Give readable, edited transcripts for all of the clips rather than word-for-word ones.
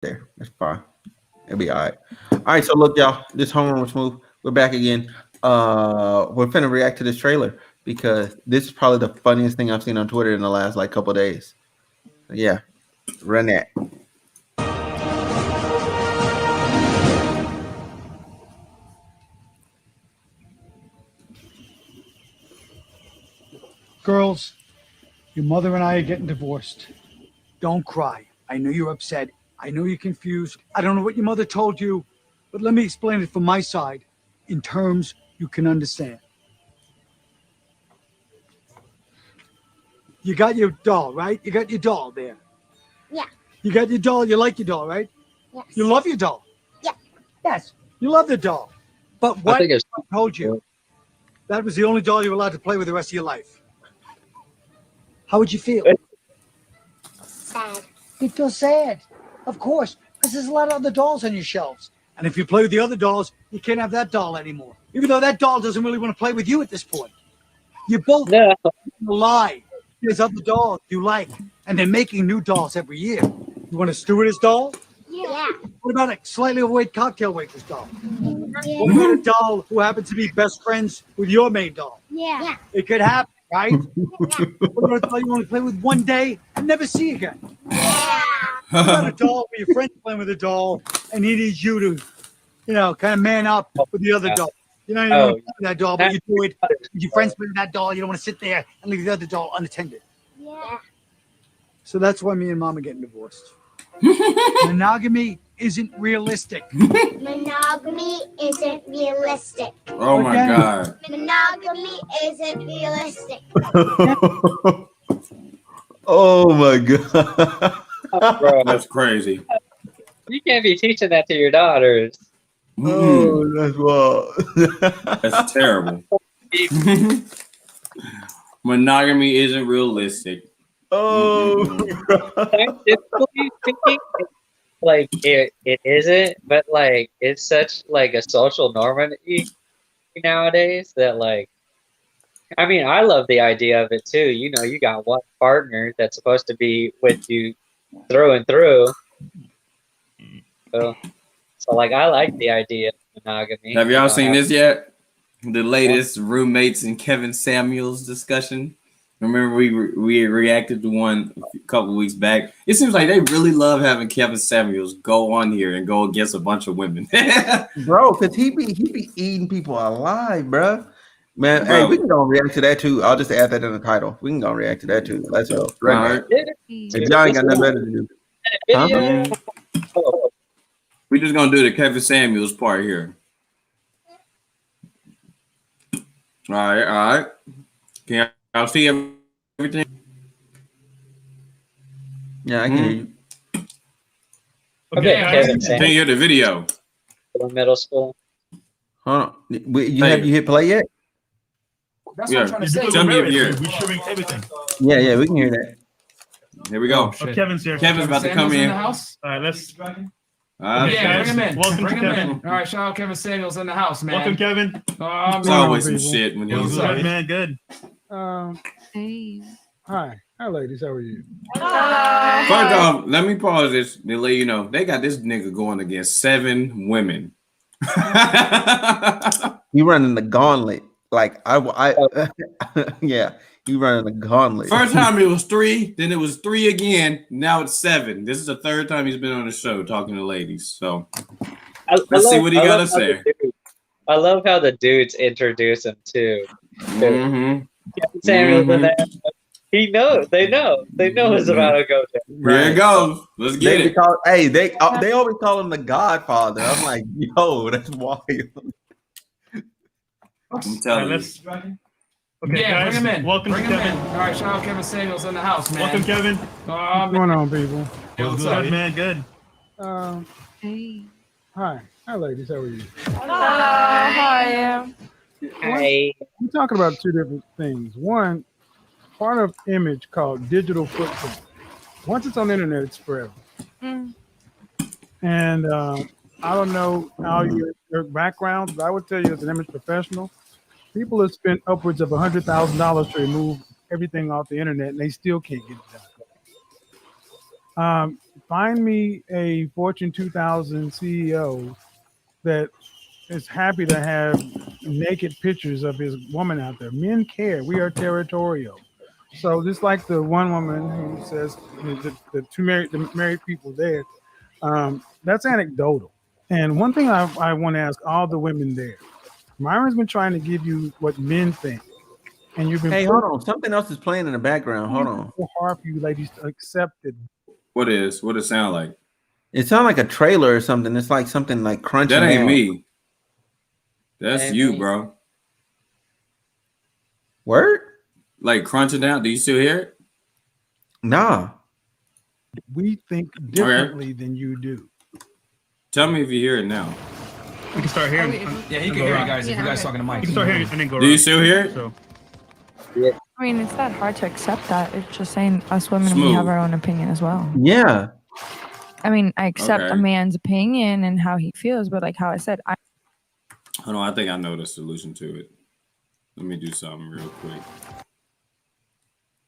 there. That's fine. It'll be all right. All right. So look, y'all. This homeroom was smooth. We're back again. We're finna react to this trailer because this is probably the funniest thing I've seen on Twitter in the last like couple of days. Yeah, run that. Girls, your mother and I are getting divorced. Don't cry. I know you're upset. I know you're confused. I don't know what your mother told you, but let me explain it from my side in terms you can understand. You got your doll, right? You got your doll there. Yeah. You got your doll. You like your doll, right? Yes. You love your doll. Yeah. Yes. You love the doll. But what think I it's told you, that was the only doll you were allowed to play with the rest of your life. How would you feel? Sad. You'd feel sad. Of course, because there's a lot of other dolls on your shelves. And if you play with the other dolls, you can't have that doll anymore. Even though that doll doesn't really want to play with you at this point. You both lie. There's other dolls you like, and they're making new dolls every year. You want a stewardess doll? Yeah. What about a slightly overweight cocktail waitress doll? Yeah. What about a doll who happens to be best friends with your main doll? Yeah. It could happen, right? What about a doll you want to play with one day and never see again? What about a doll where your friend's playing with a doll and he needs you to, kind of man up with the other doll? You don't want to play with that doll, but you do it. Your friends play with that doll. You don't want to sit there and leave the other doll unattended. Yeah. So that's why me and Mom are getting divorced. Monogamy isn't realistic. Monogamy isn't realistic. Oh my God. Monogamy isn't realistic. Oh my God. Bro, That's crazy. you can't be teaching that to your daughters. Oh, that's wild. That's terrible. Monogamy isn't realistic. Oh, Scientifically speaking, like it isn't, but like it's such like a social norm nowadays that like I mean I love the idea of it too. You know, you got one partner that's supposed to be with you through and through. So like I like the idea of monogamy. Have y'all seen this yet? The latest roommates and Kevin Samuels discussion. Remember we reacted to one a couple weeks back. It seems like they really love having Kevin Samuels go on here and go against a bunch of women. bro, because he be eating people alive, bro. Man, Bro. hey, we can go and react to that too. I'll just add that in the title. We can go and react to that too. Let's go. Right. If y'all ain't got nothing better to do. Huh? We're just gonna do the Kevin Samuels part here. All right. Can y'all see everything? Yeah, I can hear you. Okay, Kevin Can you Samuels hear the video? in middle school. Hold on. Have you hit play yet? That's Yeah. what I'm trying to say. Tell me if you hear. We're showing everything. Yeah, we can hear that. Here we go. Oh, Kevin's here. Kevin's about to come Samuels in. the house. All right, let's. Yeah, bring him in. Welcome bring to him Kevin. in. All right, shout out Kevin Samuels in the house, man. Welcome, Kevin. It's always some shit when What's he's up? Good, man. Good. Hey. Hi, ladies. How are you? First off, let me pause this to let you know they got this nigga going against 7 women. He running the gauntlet. Like yeah, he running the gauntlet. First time it was 3, then it was 3 again. Now it's 7. This is the 3rd time he's been on the show talking to ladies. So let's see what he got to say. I love how the dudes introduce him too. Mm-hmm. Kevin Samuels in there. He knows. They know it's about to go down. Here it goes. Let's get it. They always call him the Godfather. I'm like, yo, that's wild. I'm telling you. Okay, Yeah, guys. bring him in. Welcome bring to him Kevin. in. All right, shout out Kevin Samuels in the house, man. Welcome, Kevin. What's going on, people? What's up? Good, man. Good. Hey. Hi, ladies. How are you? Hi. Hey. We're talking about 2 different things. One, part of image called digital footprint. Once it's on the internet, it's forever. Mm. And I don't know how your background, but I would tell you as an image professional, people have spent upwards of $100,000 to remove everything off the internet, and they still can't get it done. Find me a Fortune 2000 CEO that is happy to have naked pictures of his woman out there. Men care. We are territorial. So just like the one woman who says the married people there, that's anecdotal. And one thing I want to ask all the women there, Myron's been trying to give you what men think, and you've been Hey, hold on. Something else is playing in the background. Hold on. so hard for you ladies to accept it. What it sound like? It sounds like a trailer or something. It's like something like crunching. That ain't down. me. That's Ain't you, me. bro. Word? Like crunching down. Do you still hear it? Nah. We think differently than you do. Tell me if you hear it now. You can start hearing. Yeah, you can hear you guys if you guys talking to Mike. You can start hearing and then go. Do you around. still hear it? So I mean, it's not hard to accept that. It's just saying us women, we Smooth. have our own opinion as well. Yeah. I mean, I accept Okay. a man's opinion and how he feels, but like how I said, Hold on, I think I know the solution to it. Let me do something real quick.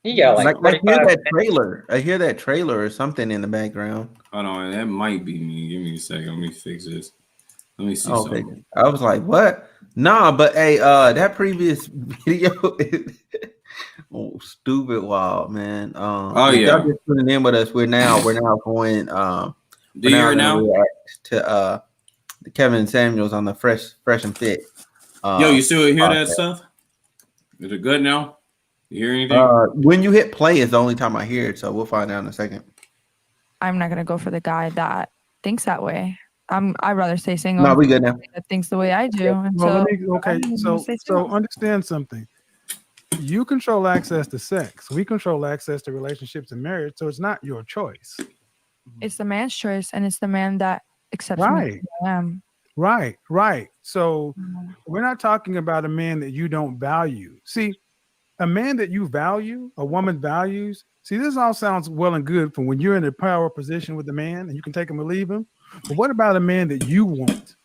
You got like Like I hear 45 that trailer. I hear that trailer or something in the background. Hold on, that might be me. Give me a second. Let me fix this. Let me see Okay. something. I was like, what? Nah, but hey, that previous video is stupid wild, man. Oh, if yeah. y'all just tuning in with us, we're now going Do you hear it now? react to the Kevin Samuels on the Fresh and Fit. Yo, you still hear that podcast. stuff? Is it good now? You hear anything? When you hit play is the only time I hear it, so we'll find out in a second. I'm not gonna go for the guy that thinks that way. I'd rather stay single. No, we good now. That thinks the way I do. And Well, so, let me. Okay, I'm gonna so stay so single. understand something. You control access to sex. We control access to relationships and marriage. So it's not your choice. It's the man's choice, and it's the man that accepts me Right. for who I am. Right. So we're not talking about a man that you don't value. See, a man that you value, a woman values. See, this all sounds well and good for when you're in a power position with the man and you can take him or leave him. But what about a man that you want?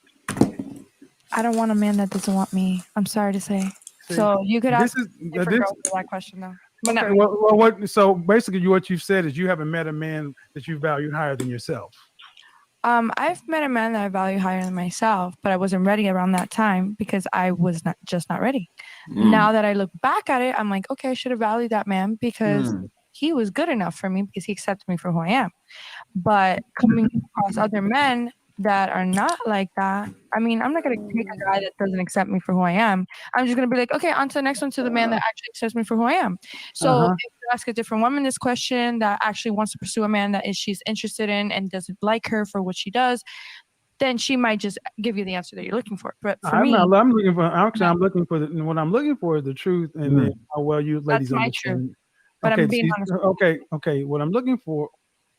I don't want a man that doesn't want me. I'm sorry to say. See, So you could this ask is a different girl for that question, though. But not okay, me. well, what? So basically, what you've said is you haven't met a man that you valued higher than yourself. I've met a man that I value higher than myself, but I wasn't ready around that time because I was not ready. Now that I look back at it, I'm like, okay, I should have valued that man because he was good enough for me because he accepted me for who I am. But coming across other men that are not like that, I mean, I'm not going to take a guy that doesn't accept me for who I am. I'm just going to be like, okay, on to the next one, to the man that actually accepts me for who I am. So if you ask a different woman this question that actually wants to pursue a man that she's interested in and doesn't like her for what she does, then she might just give you the answer that you're looking for. But for me, I'm looking for. Actually, I'm looking for what I'm looking for is the truth, and then how well you ladies That's my understand. truth. But I'm being honest. Okay. What I'm looking for,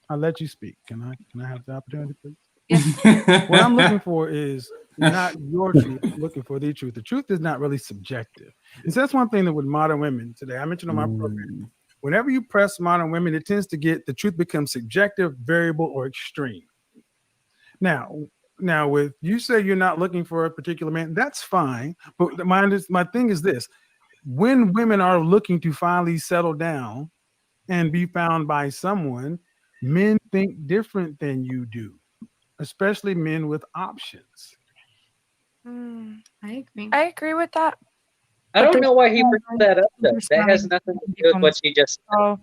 I'll let you speak. Can I have the opportunity, please? Yes. What I'm looking for is not your truth. I'm looking for the truth. The truth is not really subjective. And so that's one thing that with modern women today, I mentioned on my program, whenever you press modern women, it tends to get the truth becomes subjective, variable, or extreme. Now, with you say you're not looking for a particular man, that's fine. But my thing is this: when women are looking to finally settle down and be found by someone, men think different than you do, especially men with options. I agree with that. I But don't know why he brings that up, though. there's That has some nothing to do with what you just said. So,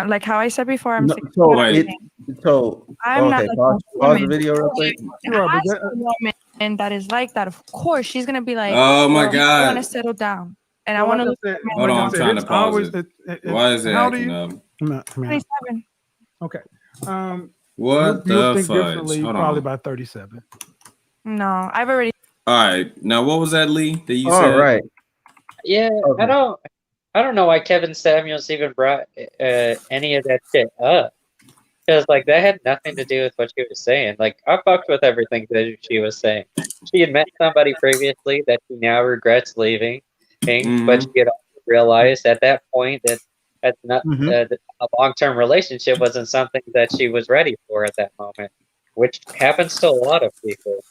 like how I said before, I'm No, sick of so Wait. I'm not okay, like pause women. the video real quick. Sure, but Ask that- a woman that is like that. Of course, she's gonna be like, Oh my I want to God. settle down, and I well, want to like look I at said- a man Hold like on, I I'm said, trying it's to pause always- it. Why is it how old are acting you? up? I'm not. 27. Okay. What You'll the think fudge? differently Hold probably on. by 37. No, I've already. All right. Now, what was that, Lee, that you All said? right. Yeah, Okay. I don't know why Kevin Samuels even brought any of that shit up. Because, like, that had nothing to do with what she was saying. Like, I fucked with everything that she was saying. She had met somebody previously that she now regrets leaving, but she had also realized at that point that that's not a long-term relationship wasn't something that she was ready for at that moment, which happens to a lot of people.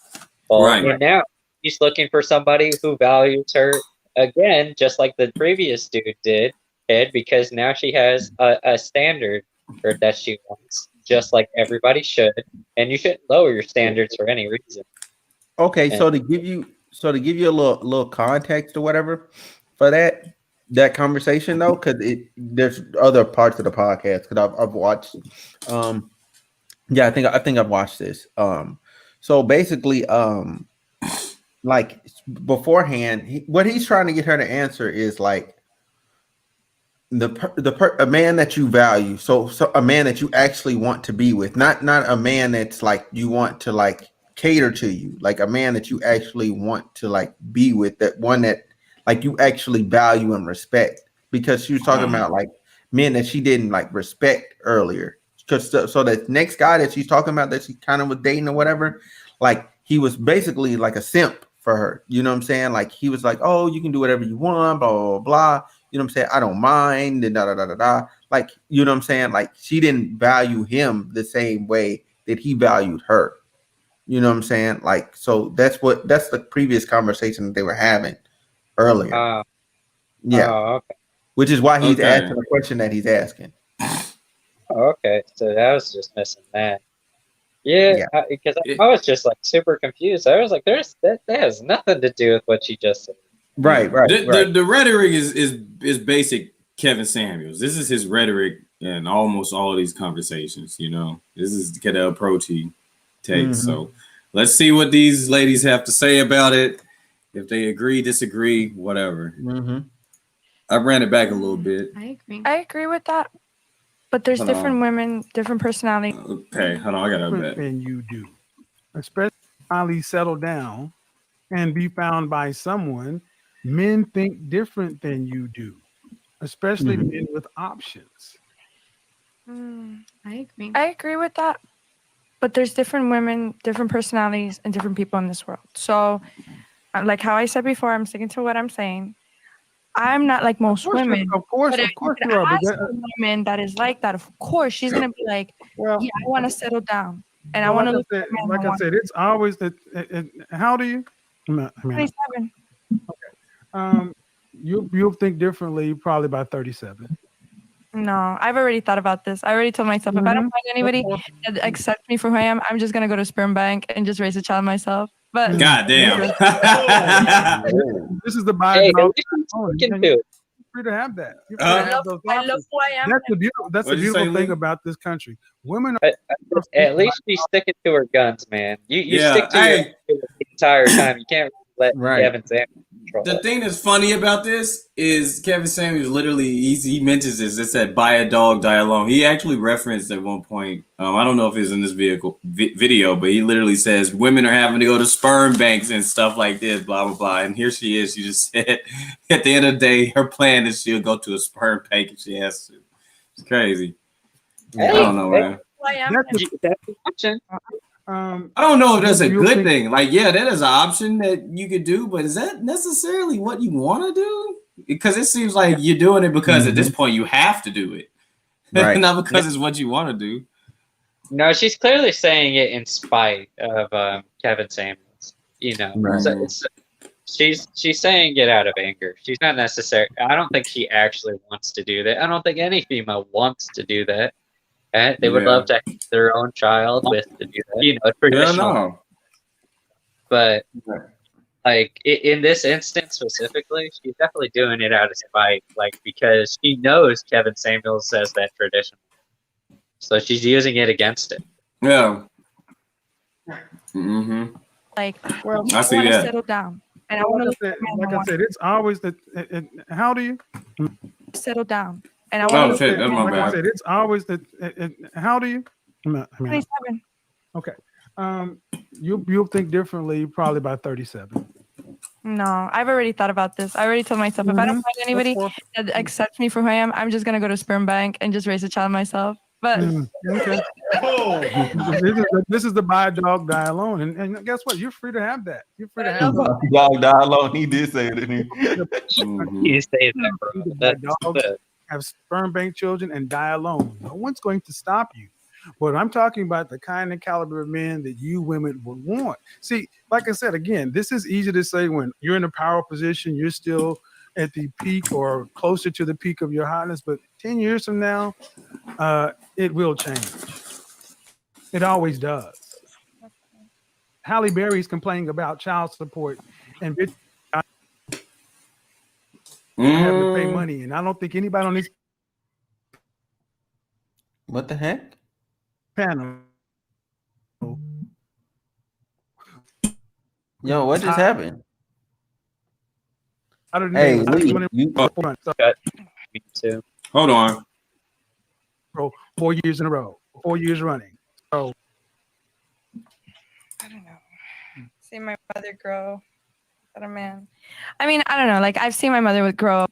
Well, Right. and now she's looking for somebody who values her again, just like the previous dude did, Ed, because now she has a standard or that she wants. just like everybody should, and you shouldn't lower your standards for any reason. Okay, And so to give you a little context or whatever for that conversation though, because there's other parts of the podcast because I've watched. Yeah, I think I've watched this. So basically, like beforehand, what he's trying to get her to answer is like a man that you value, so a man that you actually want to be with, not a man that's like you want to like cater to you, like a man that you actually want to like be with, that one that like you actually value and respect, because she was talking about like men that she didn't like respect earlier, because so the next guy that she's talking about that she kind of was dating or whatever, like he was basically like a simp for her, you know what I'm saying? Like he was like, oh, you can do whatever you want, blah blah blah. You know what I'm saying? I don't mind, and da da da da da. Like, you know what I'm saying? Like, she didn't value him the same way that he valued her. You know what I'm saying? Like, so that's the previous conversation that they were having earlier. Yeah. okay. Which is why he's Okay. asking the question that he's asking. Okay, so I was just missing that. Yeah, because I was just like super confused. I was like, that has nothing to do with what she just said. Right. The rhetoric is basic Kevin Samuels. This is his rhetoric in almost all of these conversations, you know. This is kind of approach he takes. Mhm. So let's see what these ladies have to say about it. If they agree, disagree, whatever. Mm-hmm. I ran it back a little bit. I agree with that. But there's Hold different on. women, different personalities. Okay, hold on, I got it Different back. than you do, especially finally settle down and be found by someone. Men think different than you do, especially men with options. I agree with that. But there's different women, different personalities, and different people in this world. So, like how I said before, I'm sticking to what I'm saying. I'm not like most women. Of course, but if you you are. ask a woman that is like that, of course, she's gonna be like, Well, "Yeah, I want to settle down, and I well, want to like look I for said, a man like I I want." said, it's always that. How do you? I mean, 27. you'll think differently probably by 37. No, I've already thought about this. I already told myself if I don't find anybody that accepts me for who I am, I'm just gonna go to sperm bank and just raise a child myself. But God damn. This is the buy Hey, dog. at least she's Oh, sticking you're to it. free to have that. You're free to have those I love options. who I am. That's the beautiful. That's the What'd you say, beautiful thing Lee? about this country. Women are At least she's sticking to her guns, man. You Yeah, stick to your hey. the entire time. You can't let Right. Kevin Samuels control The it. thing that's funny about this is Kevin Samuels literally he mentions this. It said "buy a dog, die alone." He actually referenced at one point. I don't know if it's in this video, but he literally says women are having to go to sperm banks and stuff like this, blah blah blah. And here she is. She just said at the end of the day, her plan is she'll go to a sperm bank if she has to. It's crazy. Hey, I don't know, man. Who I am. That's that's the option. I don't know if that's a you'll good think- thing. Like, yeah, that is an option that you could do, but is that necessarily what you want to do? Because it seems like you're doing it because at this point you have to do it, Right. not because it's what you want to do. No, she's clearly saying it in spite of Kevin Samuels. You know, Right. so she's saying it out of anger. She's not necessarily. I don't think she actually wants to do that. I don't think any female wants to do that. And they would Yeah. love to have their own child with to do that. You know, traditional. no. But like in this instance specifically, she's definitely doing it out of spite, like because she knows Kevin Samuels says that tradition, so she's using it against it. Yeah. Mm-hmm. Like, Well, I see want to that. settle down, and I want to like look for a man I want I said, it's always that. How do you? to settle down, and I Oh, want to shit, look for a that's my man I Like I bad. said, it's always that. How do you? 27. Okay. You'll think differently probably by 37. No, I've already thought about this. I already told myself if I don't find anybody that accepts me for who I am, I'm just gonna go to sperm bank and just raise a child myself. But Okay. This is the buy a dog, die alone, and guess what? You're free to have that. You're free to have that. Dog die alone. He did say it, didn't he? Mhm. You say that, bro. Free to buy That's dogs, the- have sperm bank children, and die alone. No one's going to stop you. But I'm talking about the kind and caliber of men that you women would want. See, like I said, again, this is easy to say when you're in a power position, you're still at the peak or closer to the peak of your hotness. But 10 years from now, it will change. It always does. Halle Berry's complaining about child support and bitch having to pay money, and I don't think anybody on this What the heck? panel. Yo, what just happened? Other than Hey, they- Lee, you, so, Me too. Hold on. 4 years in a row, 4 years running. So I don't know. See my mother grow. But a man. I mean, I don't know. Like I've seen my mother grow,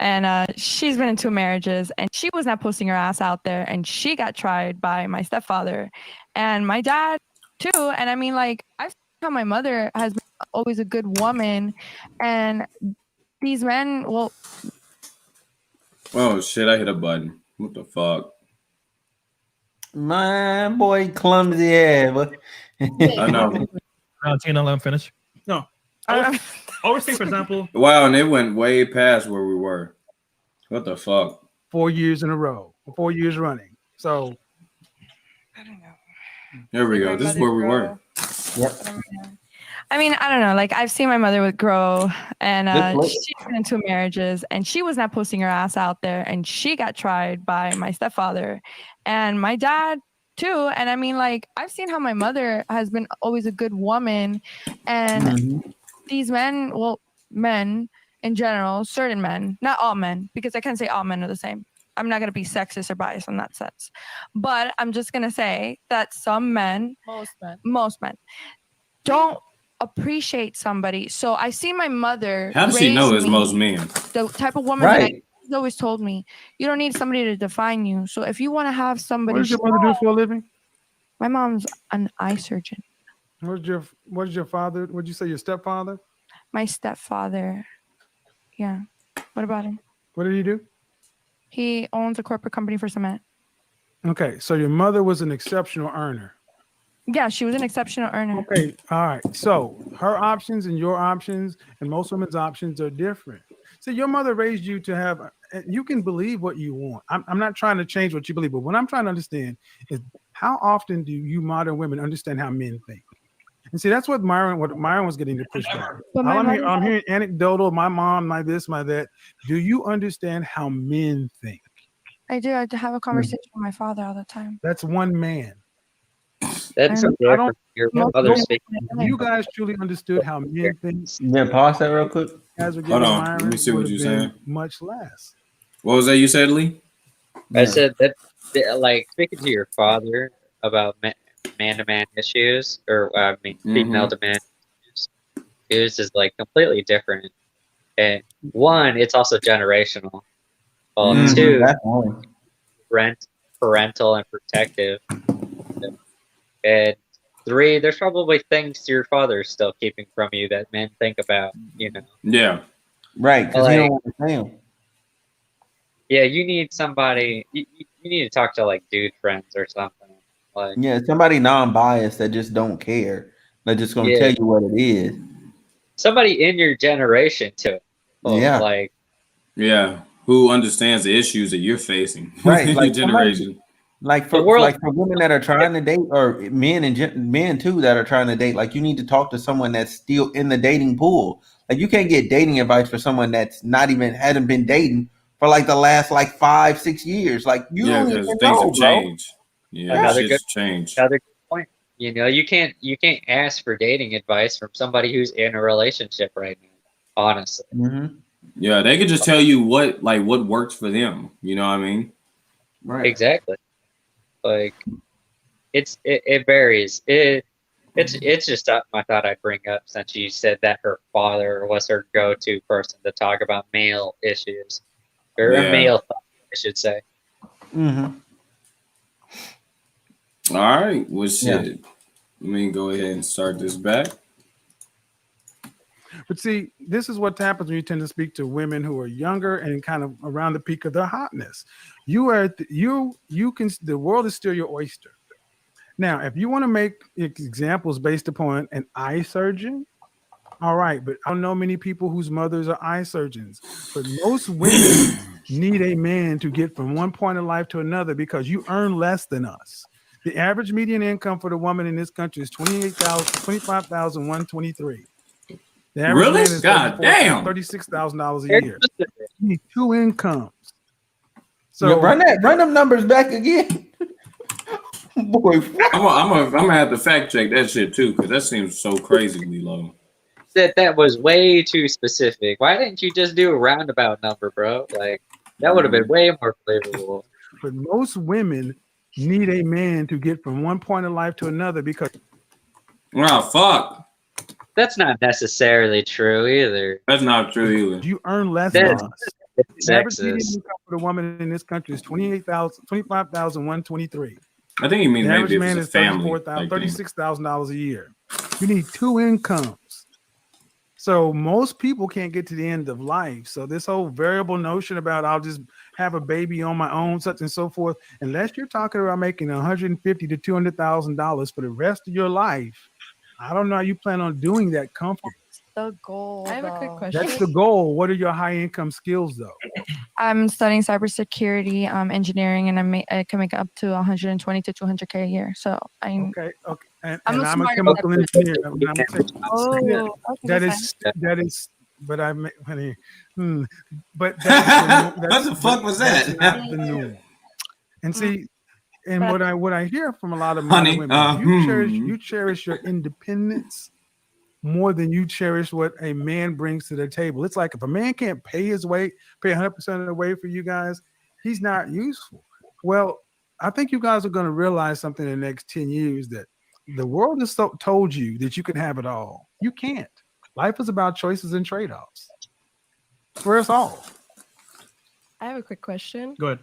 and she's been in 2 marriages, and she was not posting her ass out there, and she got tried by my stepfather, and my dad too. And I mean, like I've seen how my mother has been always a good woman, and these men, well, Oh shit! I hit a button. What the fuck? my boy, clumsy ass. But I know. Tina, let him finish. No. I would say, for example, Wow, and it went way past where we were. What the fuck? 4 years in a row, 4 years running. So I don't know. Here we See go. my This is mother where we were. grow. But a man. I mean, I don't know. Like I've seen my mother grow, and she's been in 2 marriages, and she was not posting her ass out there, and she got tried by my stepfather, and my dad too. And I mean, like I've seen how my mother has been always a good woman, and these men, well, men in general, certain men, not all men, because I can't say all men are the same. I'm not going to be sexist or biased in that sense. But I'm just going to say that some men, most men, don't appreciate somebody. So I see my mother. How does she know raise it's me, most men? the type of woman that she's always told me, you don't need somebody to define you. So if you want to have somebody. what does your mother do for a living? My mom's an eye surgeon. What is your father? What'd you say, your stepfather? My stepfather. Yeah. What about him? What did he do? He owns a corporate company for cement. Okay, so your mother was an exceptional earner. Yeah, she was an exceptional earner. Okay, all right. So her options and your options and most women's options are different. So your mother raised you to have, you can believe what you want. I'm not trying to change what you believe, but what I'm trying to understand is how often do you modern women understand how men think? And see, that's what Myron was getting to push back. I'm hearing anecdotal, my mom, my this, my that. Do you understand how men think? I do. I have a conversation with my father all the time. That's one man. That's And different. Your mother speaking. You guys truly understoed how men think. Yeah, pause that real quick. Guys were Hold getting on. Myron Let me see what would you're have been saying. much less. What was that you said, Lee? I said that, like, speaking to your father about man-to-man issues, or I mean, female-to-man issues, is like completely different. And one, it's also generational. Well, two, parental and protective. And three, there's probably things your father's still keeping from you that men think about, you know. Yeah. Right, because Like, he don't understand. yeah, you need somebody. You need to talk to like dude friends or something. Like, Yeah, somebody non-biased that just don't care. They're just gonna Yeah. tell you what it is. somebody in your generation too. Yeah. Like, Yeah. Who understands the issues that you're facing? Right, in like your generation. Like for women that are trying to date, or men and men too that are trying to date, like you need to talk to someone that's still in the dating pool. Like you can't get dating advice for someone that's not even hadn't been dating for like the last like 5-6 years. Like you Yeah, don't because even things know, have changed. Yeah, Another shit's changed. another good point. You know, you can't ask for dating advice from somebody who's in a relationship right now. Honestly, Yeah, they could just tell you what works for them. You know what I mean? Right. Exactly. Like, it varies. It's just something I thought I'd bring up since you said that her father was her go-to person to talk about male issues, or Yeah. male thoughts, I should say. All right. Well, shit. Yeah. Let me go ahead and start this back. But see, this is what happens when you tend to speak to women who are younger and kind of around the peak of their hotness. You are the world is still your oyster. Now, if you want to make examples based upon an eye surgeon, all right, but I don't know many people whose mothers are eye surgeons. But most women need a man to get from one point in life to another because you earn less than us. The average median income for the woman in this country is $25,123. The average Really? man is God damn. $36,000 a year. You need 2 incomes. So Yeah, run them numbers back again. Boy, I'm gonna have to fact check that shit too, because that seems so crazily low. That was way too specific. Why didn't you just do a roundabout number, bro? Like that would have been way more flavorful. but most women need a man to get from one point of life to another because Oh fuck. That's not necessarily true either. That's not true either. you earn less That's than us. The average median sexist. income for the woman in this country is $25,123. I think he means The average maybe if man it's is a family. Like $36,000 a year. You need 2 incomes. So most people can't get to the end of life. So this whole variable notion about I'll just have a baby on my own, such and so forth, unless you're talking about making $150,000 to $200,000 for the rest of your life, I don't know how you plan on doing that comfortably. The goal. I have a quick question. That's the goal. What are your high income skills though? I'm studying cybersecurity, engineering, and I can make up to 120 to 200K a year. So I'm Okay. And I'm I'm a smart chemical about engineer. I mean, okay, that is, but I mean, honey, but that's what the fuck was that? That's not the norm. And see, and what I hear from a lot of Honey, women, you cherish your independence more than you cherish what a man brings to the table. It's like if a man can't pay 100% of the way for you guys, he's not useful. Well, I think you guys are going to realize something in the next 10 years that the world has told you that you can have it all. You can't. Life is about choices and trade-offs for us all. I have a quick question. Go ahead.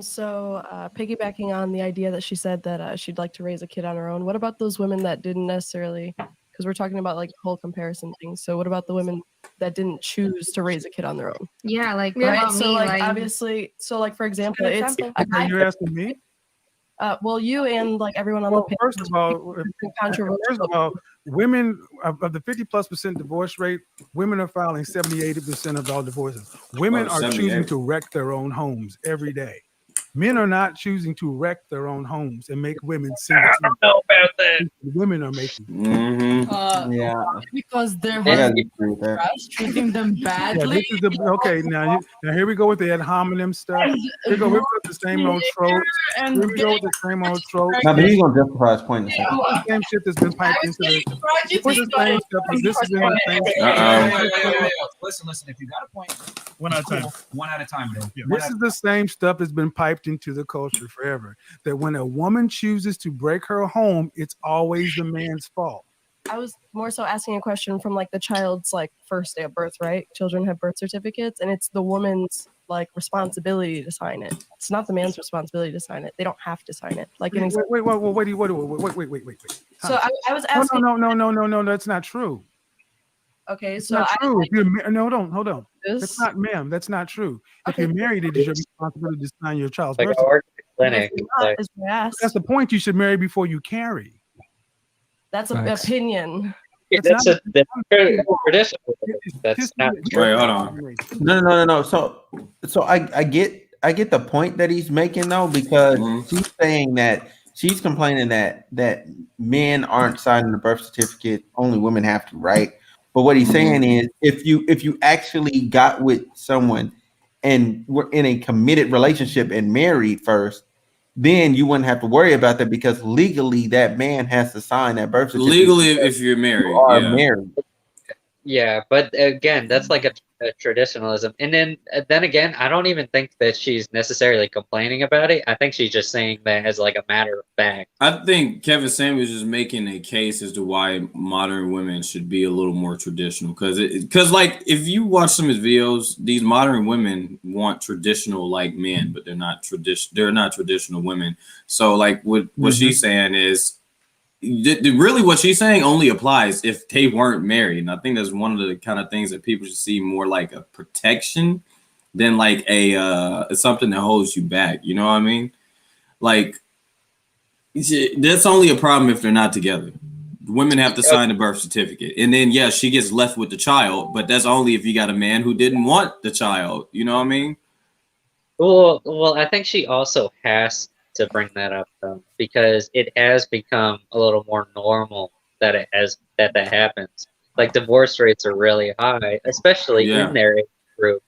So piggybacking on the idea that she said that she'd like to raise a kid on her own, what about those women that didn't necessarily, because we're talking about like the whole comparison thing. So what about the women that didn't choose to raise a kid on their own? Yeah, like what Right. about So me? like obviously, so like for example, it's Okay, you're asking me? well, you and like everyone on Well, the first of all, women of the 50+% divorce rate, women are filing 70-80% of all divorces. Women are 78. choosing to wreck their own homes every day. Men are not choosing to wreck their own homes and make women single. I don't know about that. Women are making. yeah. Because their I gotta husband agree with that. is treating them Yeah, badly. this is the okay. Now here we go with the ad hominem stuff. Here we go with the same old tropes. Here we go with the same old tropes. No, but he's gonna justify his point in a second. The same shit that's been piped into the. It's the same stuff. This has been the same. Listen. If you got a point, one at a time. One at a time, bro. This is the same stuff that's been piped into the culture forever. That when a woman chooses to break her home, it's always the man's fault. I was more so asking a question from like the child's like first day of birth, right? Children have birth certificates, and it's the woman's like responsibility to sign it. It's not the man's responsibility to sign it. They don't have to sign it. Like an example. Wait. So I was asking. No, that's not true. Okay, It's so not I true. If you're hold on. That's not, ma'am. That's not true. If you're married, it is your responsibility to sign your child's Like birth I work certificate. in a clinic. Like, That's the point. You should marry before you carry. That's an opinion. that's traditional. That's not true. Wait, hold on. No. So I get the point that he's making though, because she's saying that she's complaining that men aren't signing the birth certificate, only women have to, right? But what he's saying is if you actually got with someone and were in a committed relationship and married first, then you wouldn't have to worry about that because legally that man has to sign that birth certificate. Legally, if you're married, you are married. Yeah, but again, that's like a traditionalism. And then again, I don't even think that she's necessarily complaining about it. I think she's just saying that as like a matter of fact. I think Kevin Samuels is making a case as to why modern women should be a little more traditional. Because like if you watch some of his videos, these modern women want traditional like men, but they're not traditional women. So like what she's saying is really what she's saying only applies if they weren't married. And I think that's one of the kind of things that people should see more like a protection than like a something that holds you back. You know what I mean? Like that's only a problem if they're not together. Women have to sign the birth certificate, and then she gets left with the child, but that's only if you got a man who didn't want the child. You know what I mean? Well, I think she also has to bring that up though, because it has become a little more normal that that happens. Like divorce rates are really high, especially in Yeah. their age group,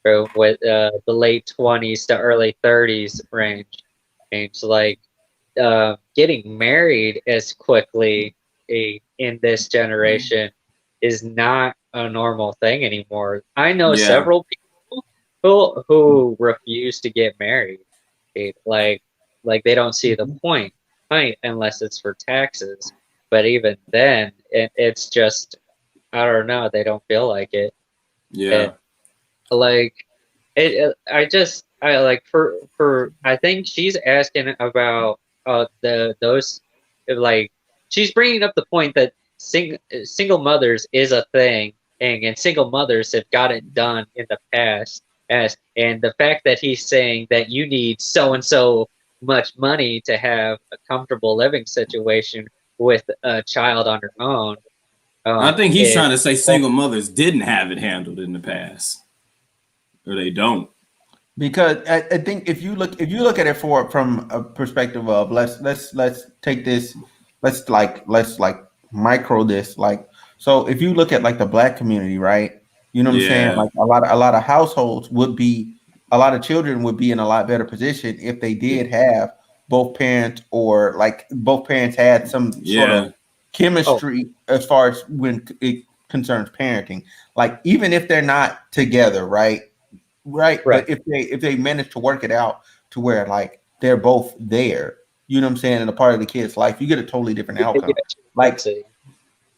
bro, with the late 20s to early 30s range. Like getting married as quickly in this generation is not a normal thing anymore. I know Yeah. several people who refuse to get married. Like they don't see the point unless it's for taxes. But even then, it's just I don't know. They don't feel like it. Yeah. Like I like for I think she's asking about those like she's bringing up the point that single mothers is a thing, and single mothers have got it done in the past, and the fact that he's saying that you need so and so much money to have a comfortable living situation with a child on your own. I think he's is trying to say single mothers didn't have it handled in the past, or they don't. Because I think if you look at it from a perspective of let's take this, let's micro this, like, so if you look at like the black community, right, you know what I'm saying, Yeah. like a lot of households would be, a lot of children would be in a lot better position if they did have both parents, or like both parents had some sort Yeah. of chemistry as far as when it concerns parenting, like even if they're not together, right. Right, Right. but if they manage to work it out to where like they're both there, you know what I'm saying, and a part of the kid's life, you get a totally different outcome. Like,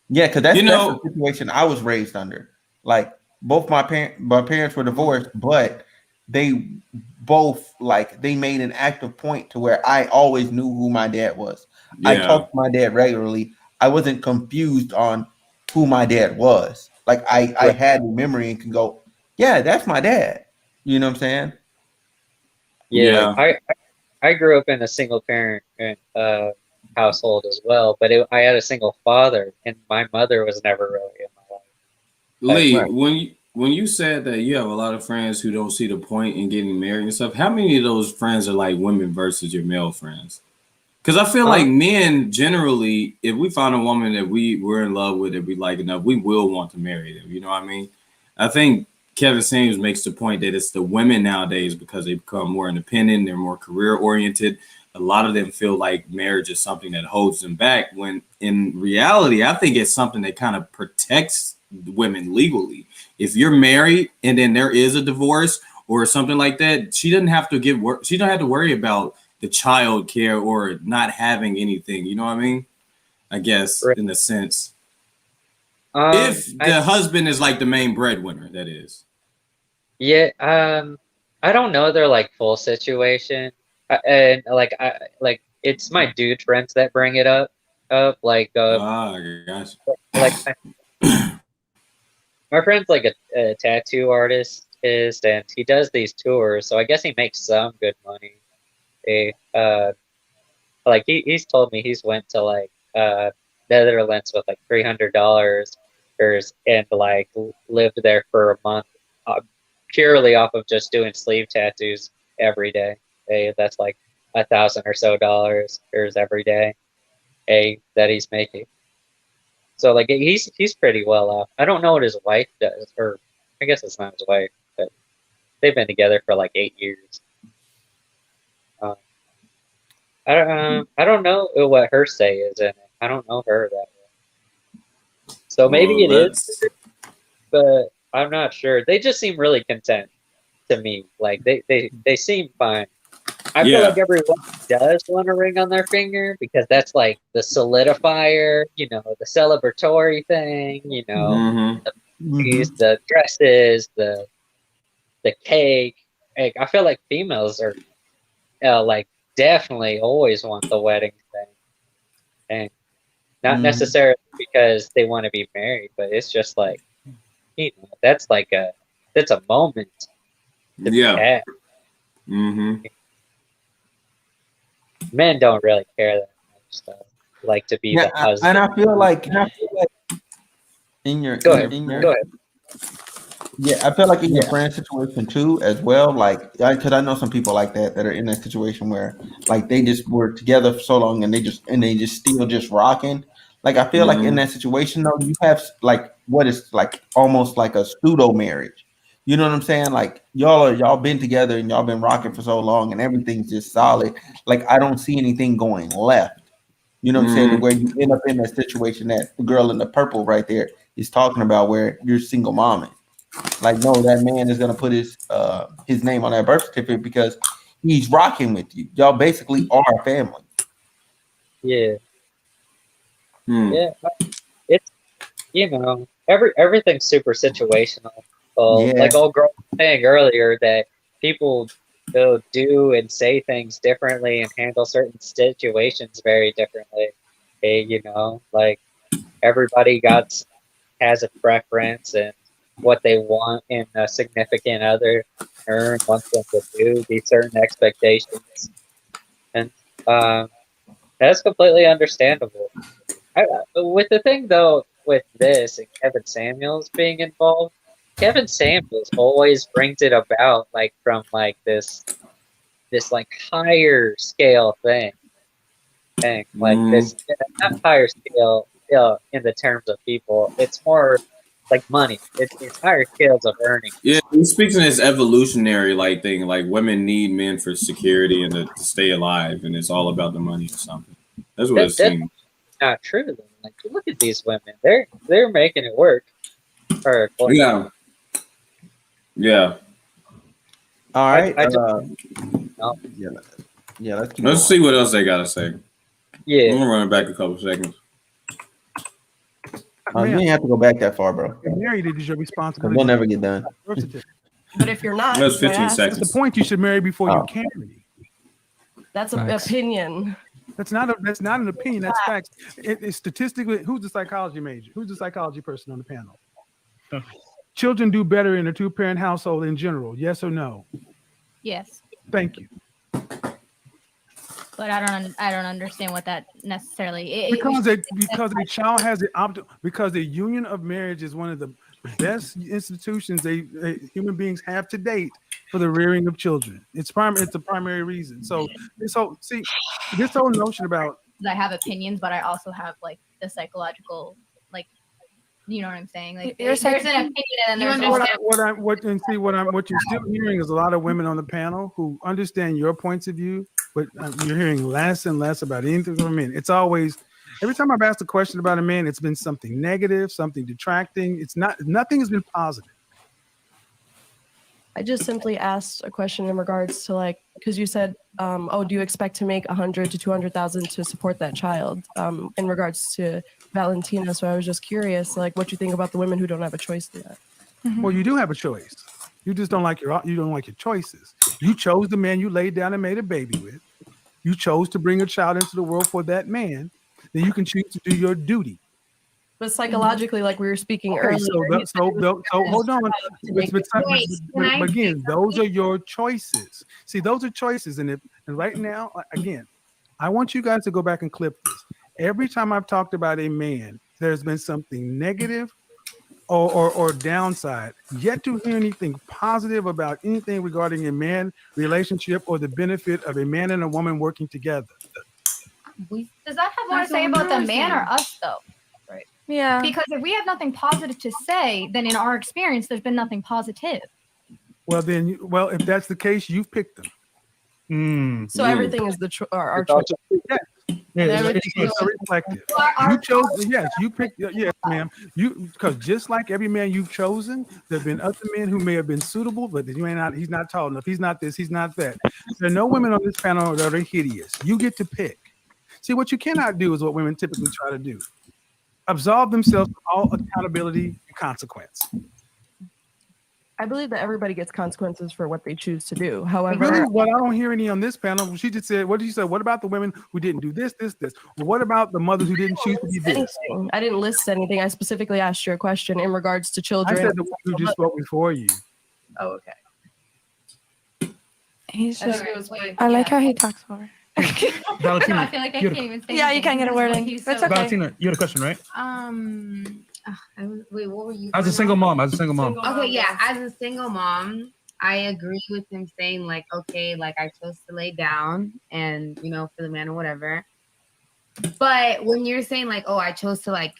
yeah, because that's the situation I was raised under. Like both my parents were divorced, but they both like they made an active point to where I always knew who my dad was. I Yeah. talked to my dad regularly. I wasn't confused on who my dad was. Like I had a memory and can go, yeah, that's my dad. You know what I'm saying? Yeah, I grew up in a single parent household as well, but I had a single father, and my mother was never really in my life. Lee, when you said that you have a lot of friends who don't see the point in getting married and stuff, how many of those friends are like women versus your male friends? Because I feel like men generally, if we find a woman that we're in love with, that we like enough, we will want to marry them. You know what I mean? I think Kevin Samuels makes the point that it's the women nowadays, because they become more independent, they're more career oriented. A lot of them feel like marriage is something that holds them back, when in reality, I think it's something that kind of protects women legally. If you're married and then there is a divorce or something like that, she doesn't have to she don't have to worry about the child care or not having anything. You know what I mean? I guess in a sense. If the husband is like the main breadwinner, that is. Yeah, I don't know their like full situation, and like it's my dude friends that bring it up. Like gosh. Like my friend's like a tattoo artist, and he does these tours, so I guess he makes some good money. Like he's told me he's went to like Netherlands with like $300 and like lived there for a month purely off of just doing sleeve tattoos every day. That's like $1,000 or so every day that he's making. So like he's pretty well off. I don't know what his wife does, or I guess it's not his wife, but they've been together for like 8 years. I don't know what her say is in it. I don't know her that well. So maybe it is, but I'm not sure. They just seem really content to me. Like they seem fine. I feel like everyone does want a ring on their finger, because that's like the solidifier, you know, the celebratory thing, you know, the dresses, the cake. Like, I feel like females are like definitely always want the wedding thing, and not necessarily because they want to be married, but it's just like, you know, that's a moment to be had. Men don't really care that much stuff. Like to be the husband. And I feel like in your go ahead. Yeah, I feel like in your friend situation too, as well. Like, because I know some people like that that are in that situation where, like, they just were together for so long and they just still just rocking. Like, I feel like in that situation though, you have like what is like almost like a pseudo marriage. You know what I'm saying? Like, y'all been together and y'all been rocking for so long and everything's just solid. Like, I don't see anything going left. You know what I'm saying? Where you end up in that situation that the girl in the purple right there is talking about, where you're single mom. Like, no, that man is gonna put his name on that birth certificate because he's rocking with you. Y'all basically are a family. Yeah. Yeah. It's everything's super situational. Yeah. Like old girl was saying earlier that people do and say things differently and handle certain situations very differently. Like everybody has a preference and what they want in a significant other or wants them to do, these certain expectations. And that's completely understandable. With the thing though, with this and Kevin Samuels being involved, Kevin Samuels always brings it about like from like this like higher scale thing, like this not higher scale in the terms of people. It's more like money. It's higher scales of earning. Yeah, he speaks in this evolutionary like thing, like women need men for security and to stay alive, and it's all about the money or something. That's what it That's seems. not true though. Like you look at these women, they're making it work. Yeah. Yeah. All right. I just, yeah. Let's keep Let's going. see what else they gotta say. Yeah. I'm gonna run it back a couple seconds. You ain't have to go back that far, bro. You're married, it is your responsibility. We'll never get done. But if you're not, That's 15 ask. seconds. That's the point. You should marry before you carry. That's an opinion. That's not an opinion. That's facts. It's statistically. Who's the psychology major? Who's the psychology person on the panel? Children do better in a two-parent household in general. Yes or no? Yes. Thank you. But I don't understand what that necessarily. Because a child has because the union of marriage is one of the best institutions human beings have to date for the rearing of children. It's a primary reason. So this whole notion about I have opinions, but I also have like the psychological, like, you know what I'm saying? Like there's an opinion and there's what you're still hearing is a lot of women on the panel who understand your points of view, but you're hearing less and less about anything from men. It's always, every time I've asked a question about a man, it's been something negative, something detracting. Nothing has been positive. I just simply asked a question in regards to like, because you said, do you expect to make 100 to 200,000 to support that child? In regards to Valentina, so I was just curious, like, what you think about the women who don't have a choice to that. Well, you do have a choice. You just don't like your choices. You chose the man you laid down and made a baby with. You chose to bring a child into the world for that man. Then you can choose to do your duty. But psychologically, like we were speaking earlier. So hold on. But again, those are your choices. See, those are choices. And right now, again, I want you guys to go back and clip this. Every time I've talked about a man, there's been something negative or downside. Yet to hear anything positive about anything regarding a man relationship or the benefit of a man and a woman working together. Does that have more to say about the man or us though? Right. Yeah. Because if we have nothing positive to say, then in our experience, there's been nothing positive. Well, if that's the case, you've picked them. So everything is our choice. It's reflective. You chose, yes, you picked, yes, ma'am. Because just like every man you've chosen, there have been other men who may have been suitable, but he's not tall enough, he's not this, he's not that. There are no women on this panel that are hideous. You get to pick. See, what you cannot do is what women typically try to do. Absolve themselves from all accountability and consequence. I believe that everybody gets consequences for what they choose to do. However, really, well, I don't hear any on this panel. She just said, what did you say? What about the women who didn't do this? Well, what about the mothers who didn't choose to be this? I didn't list anything. I specifically asked you a question in regards to children. I said the one who just spoke before you. Oh, okay. He's just, I like how he talks over. Valentina, I feel like I can't even say you can't get a word in. That's okay. Valentina, you had a question, right? Wait, what were you? As a single mom, Okay, yeah. As a single mom, I agree with him saying like, okay, like I chose to lay down and for the man or whatever. But when you're saying like, oh, I chose to like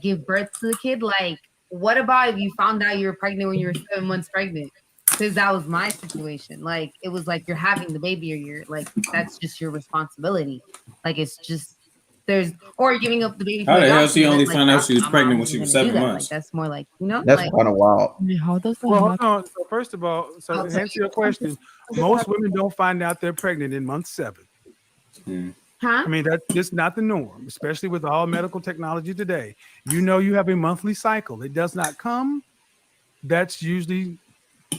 give birth to the kid, like, what about if you found out you were pregnant when you were 7 months pregnant? Because that was my situation. Like, it was like you're having the baby or you're like, that's just your responsibility. Like, it's just or you're giving up the baby. How for the hell adoption, she only like, found out she was I'm pregnant when she gonna was do 7 that. months? Like, that's more like, That's like, kind of wild. How does that Well, hold happen? on. So first of all, so to answer your question, most women don't find out they're pregnant in month 7. Huh? I mean, that's just not the norm, especially with all medical technology today. You have a monthly cycle. It does not come. That's usually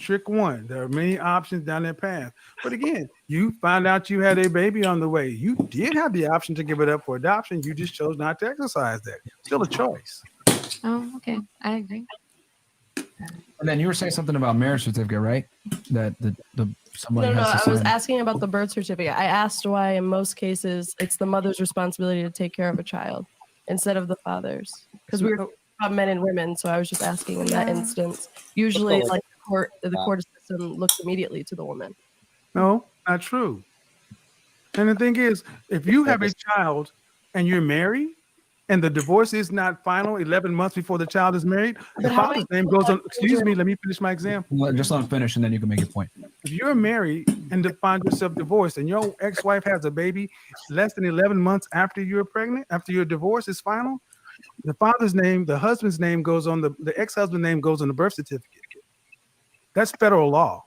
trick one. There are many options down that path. But again, you found out you had a baby on the way. You did have the option to give it up for adoption. You just chose not to exercise that. Still a choice. Oh, okay. I agree. And then you were saying something about marriage certificate, right? That the somebody No, has to I was sign. asking about the birth certificate. I asked why in most cases it's the mother's responsibility to take care of a child instead of the father's. Because we were talking about men and women, so I was just asking in that instance. Usually, like the court system looks immediately to the woman. No, not true. And the thing is, if you have a child and you're married and the divorce is not final 11 months before the child is married, the father's name goes on. Excuse me, let me finish my example. Just let him finish, and then you can make your point. If you're married and find yourself divorced and your ex-wife has a baby less than 11 months after you're pregnant, after your divorce is final, the father's name, the husband's name goes on the ex-husband's name goes on the birth certificate. That's federal law.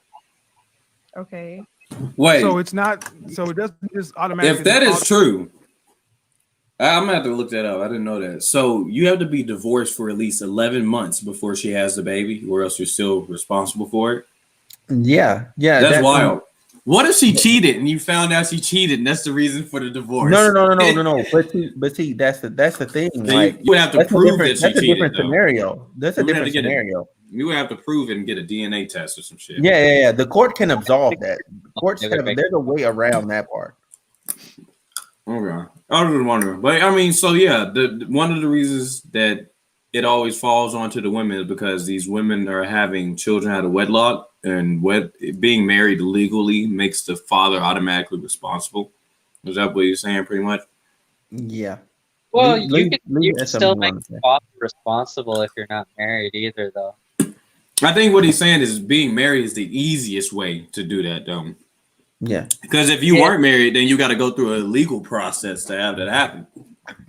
Okay. Wait. So it's not. So it doesn't just automatically. If that is true, I'm gonna have to look that up. I didn't know that. So you have to be divorced for at least 11 months before she has the baby, or else you're still responsible for it. Yeah. That's wild. What if she cheated and you found out she cheated, and that's the reason for the divorce? No. But see, that's the thing. So like you would have to prove that she that's a cheated. different scenario. That's a different scenario. You would have to prove it and get a DNA test or some shit. Yeah. The court can absolve that. Courts have, there's a way around that part. Okay. I was just wondering. But I mean, so yeah, the one of the reasons that it always falls onto the women is because these women are having children out of wedlock, and being married legally makes the father automatically responsible. Is that what you're saying, pretty much? Yeah. Well, you can still make the father responsible if you're not married either, though. I think what he's saying is being married is the easiest way to do that, though. Yeah. Because if you weren't married, then you got to go through a legal process to have that happen.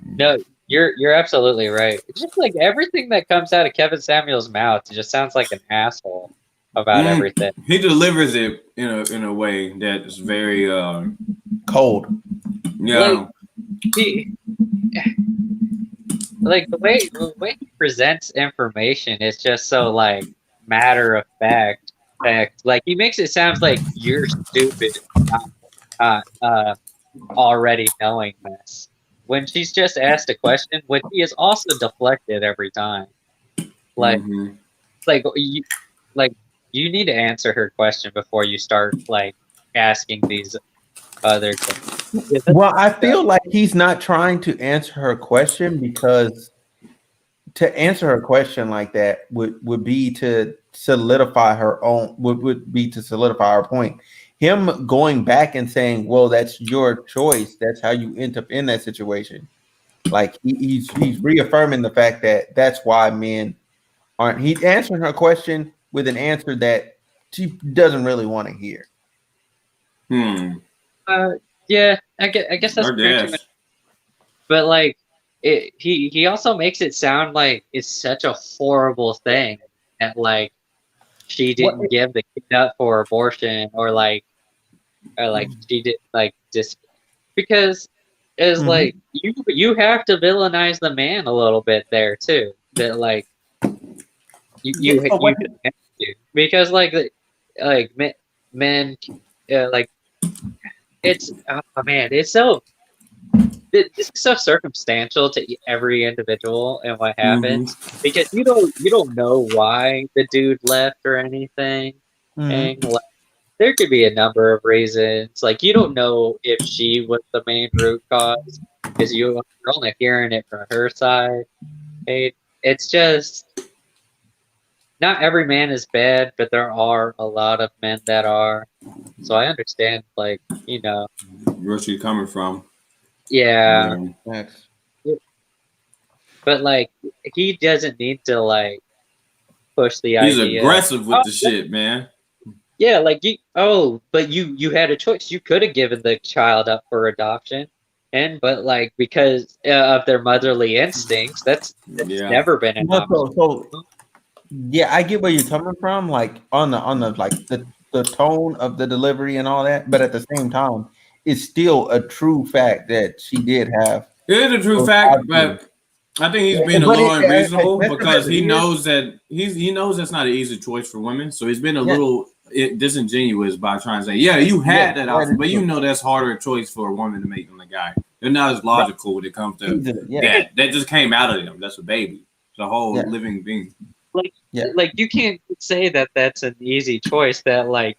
No, you're absolutely right. It's just like everything that comes out of Kevin Samuel's mouth, it just sounds like an asshole about everything. He delivers it in a way that is very cold. Yeah. Like the way he presents information is just so like matter of fact. Like he makes it sound like you're stupid, already knowing this. When she's just asked a question, which he is also deflected every time. Like, you need to answer her question before you start like asking these other things. Well, I feel like he's not trying to answer her question, because to answer her question like that would be to solidify her own, would be to solidify her point. Him going back and saying, well, that's your choice, that's how you end up in that situation. Like he's reaffirming the fact that that's why men aren't. He's answering her question with an answer that she doesn't really want to hear. Yeah, I guess that's pretty much. But like, he also makes it sound like it's such a horrible thing that like she didn't give the kid up for abortion, or she did like just because it's like you have to villainize the man a little bit there too. That like you because like men like it's it's so. This is so circumstantial to every individual and what happens because you don't know why the dude left or anything. And like, there could be a number of reasons. Like you don't know if she was the main root cause because you're only hearing it from her side. it's just not every man is bad, but there are a lot of men that are. So I understand, like, where she coming from. yeah. Next. But like, he doesn't need to like push the He's idea. aggressive with the shit, man. Yeah, like but you had a choice. You could have given the child up for adoption, but like because of their motherly instincts, that's never been an option. So yeah, I get where you're coming from, like on the like the tone of the delivery and all that, but at the same time, it's still a true fact that she did have. It is a true fact, but I think he's being a little unreasonable because he knows that he knows that's not an easy choice for women. So he's been a little disingenuous by trying to say, "Yeah, you had that option, but you know that's harder choice for a woman to make than a guy. They're not as logical when it comes to that. That just came out of them. That's a baby. It's a whole living being." Like you can't say that that's an easy choice. That like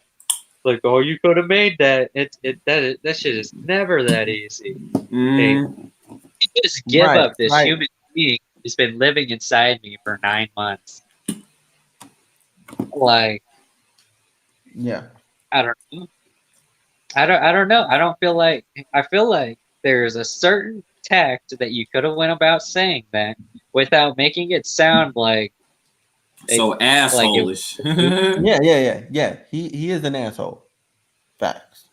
oh, you could have made that. That shit is never that easy. You just give up this human being who's been living inside me for 9 months. Like, yeah, I don't know. I don't know. I feel like there's a certain tact that you could have went about saying that without making it sound like so asshole-ish. Yeah. He is an asshole. Facts.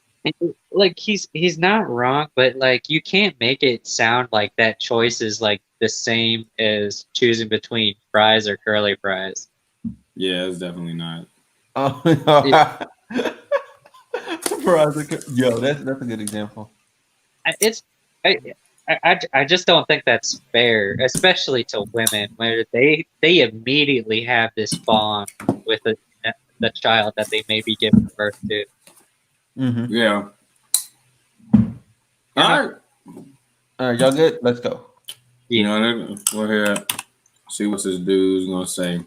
Like he's not wrong, but like you can't make it sound like that choice is like the same as choosing between fries or curly fries. Yeah, it's definitely not. Yo, that's a good example. I just don't think that's fair, especially to women, where they immediately have this bond with the child that they may be giving birth to. Mm-hmm. Yeah. All right, y'all good? Let's go. You know, go ahead. See what this dude's gonna say.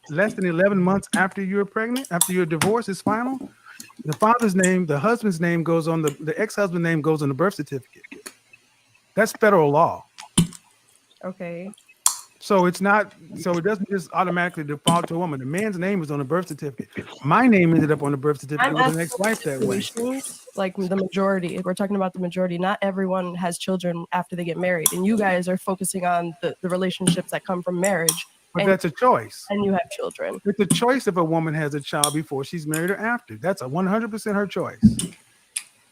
Less than 11 months after you're pregnant, after your divorce is final, the father's name, the husband's name goes on the ex-husband's name goes on the birth certificate. That's federal law. Okay. So it doesn't just automatically default to a woman. The man's name is on the birth certificate. My name ended up on the birth certificate with an ex-wife that way. Like the majority, if we're talking about the majority, not everyone has children after they get married. And you guys are focusing on the relationships that come from marriage. But that's a choice. And you have children. It's a choice if a woman has a child before she's married or after. That's a 100% her choice.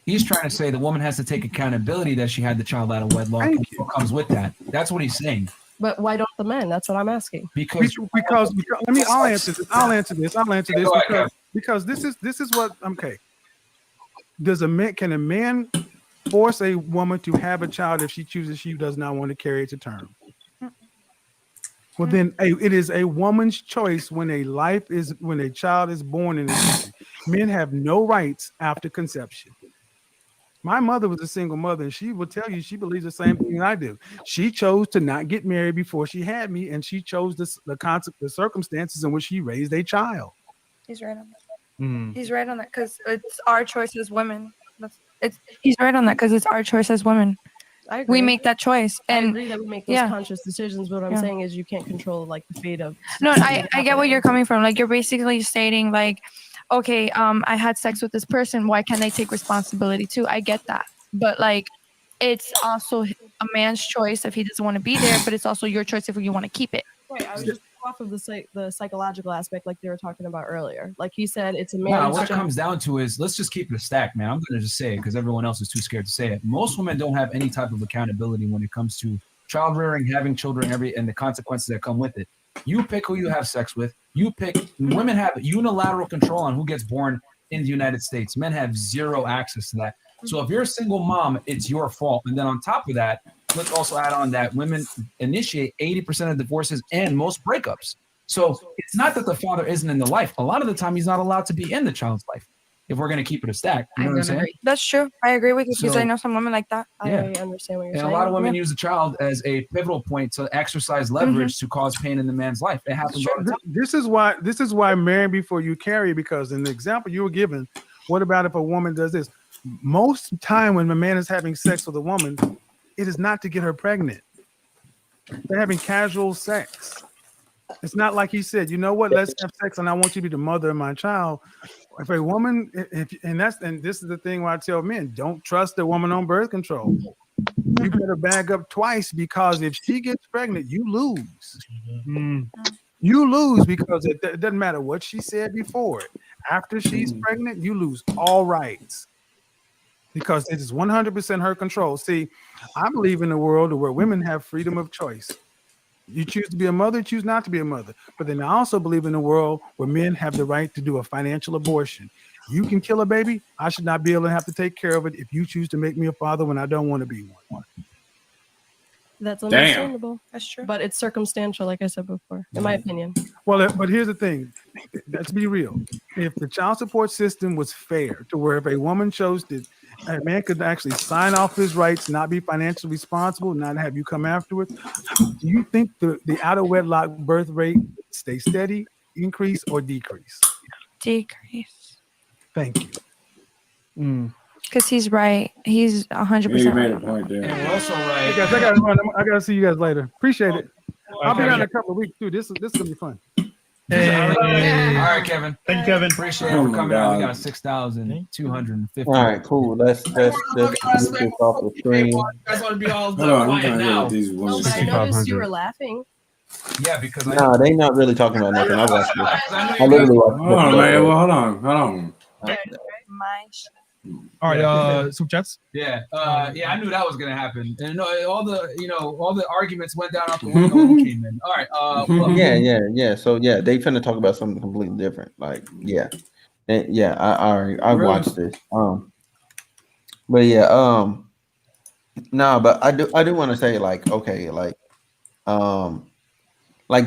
He's trying to say the woman has to take accountability that she had the child out of wedlock. And what comes with that? That's what he's saying. But why don't the men? That's what I'm asking. Because I'll answer this because this is what okay. Can a man force a woman to have a child if she chooses she does not want to carry it to term? Well, then it is a woman's choice when a child is born in this country. Men have no rights after conception. My mother was a single mother, and she will tell you she believes the same thing I do. She chose to not get married before she had me, and she chose the circumstances in which she raised a child. He's right on that. He's right on that because it's our choice as women. He's right on that because it's our choice as women. I agree. We make that choice, and I agree that we make those conscious decisions. But what I'm saying is you can't control like the fate of. No, I get where you're coming from. Like you're basically stating like, okay, I had sex with this person. Why can't I take responsibility too? I get that, but like, it's also a man's choice if he doesn't want to be there, but it's also your choice if you want to keep it. Right. I was just off of the psychological aspect, like they were talking about earlier. Like he said, it's a man's what it comes down to is let's just keep it a stack, man. I'm gonna just say it because everyone else is too scared to say it. Most women don't have any type of accountability when it comes to child rearing, having children, and the consequences that come with it. You pick who you have sex with. You pick. Women have unilateral control on who gets born in the United States. Men have zero access to that. So if you're a single mom, it's your fault. And then on top of that, let's also add on that women initiate 80% of divorces and most breakups. So it's not that the father isn't in the life. A lot of the time, he's not allowed to be in the child's life. If we're going to keep it a stack, you know what I'm saying? That's true. I agree with you because I know some women like that. I understand what you're saying. And a lot of women use the child as a pivotal point to exercise leverage to cause pain in the man's life. It happens all the time. This is why marry before you carry, because in the example you were given, what about if a woman does this? Most time when a man is having sex with a woman, it is not to get her pregnant. They're having casual sex. It's not like he said, you know what, let's have sex and I want you to be the mother of my child. If a woman, and this is the thing where I tell men, don't trust a woman on birth control. You better bag up twice, because if she gets pregnant, you lose. You lose, because it doesn't matter what she said before. After she's pregnant, you lose all rights, because it is 100% her control. See, I believe in a world where women have freedom of choice. You choose to be a mother, choose not to be a mother. But then I also believe in a world where men have the right to do a financial abortion. You can kill a baby. I should not be able to have to take care of it if you choose to make me a father when I don't want to be one. That's Damn. understandable. That's true. But it's circumstantial, like I said before, in my opinion. Well, but here's the thing. Let's be real. If the child support system was fair, to where if a woman chose to, a man could actually sign off his rights, not be financially responsible, not have you come afterwards, do you think the out of wedlock birth rate stay steady, increase, or decrease? Decrease. Thank you. Because he's right. He's 100% You made right. a point there. And we're also right. Hey guys, I gotta run. I gotta see you guys later. Appreciate it. I'll be around in a couple of weeks too. This is gonna be fun. All right, Kevin. Thank you, Kevin. Appreciate it for coming out. We got 6,250. All right, cool. Let's get this off the screen. You guys want to be all Hold on, I'm quiet trying to hear now. what these No, women but I say. noticed you were laughing. Yeah, because No, they not really talking about nothing. I watched it. I literally watched Hold on, man. Well, hold on. All right, super chats. Yeah, I knew that was gonna happen, and all the arguments went down out the window when he came in. All right, Yeah. So yeah, they finna talk about something completely different. Like, yeah, I watched this. But yeah, no, but I do want to say, like, okay,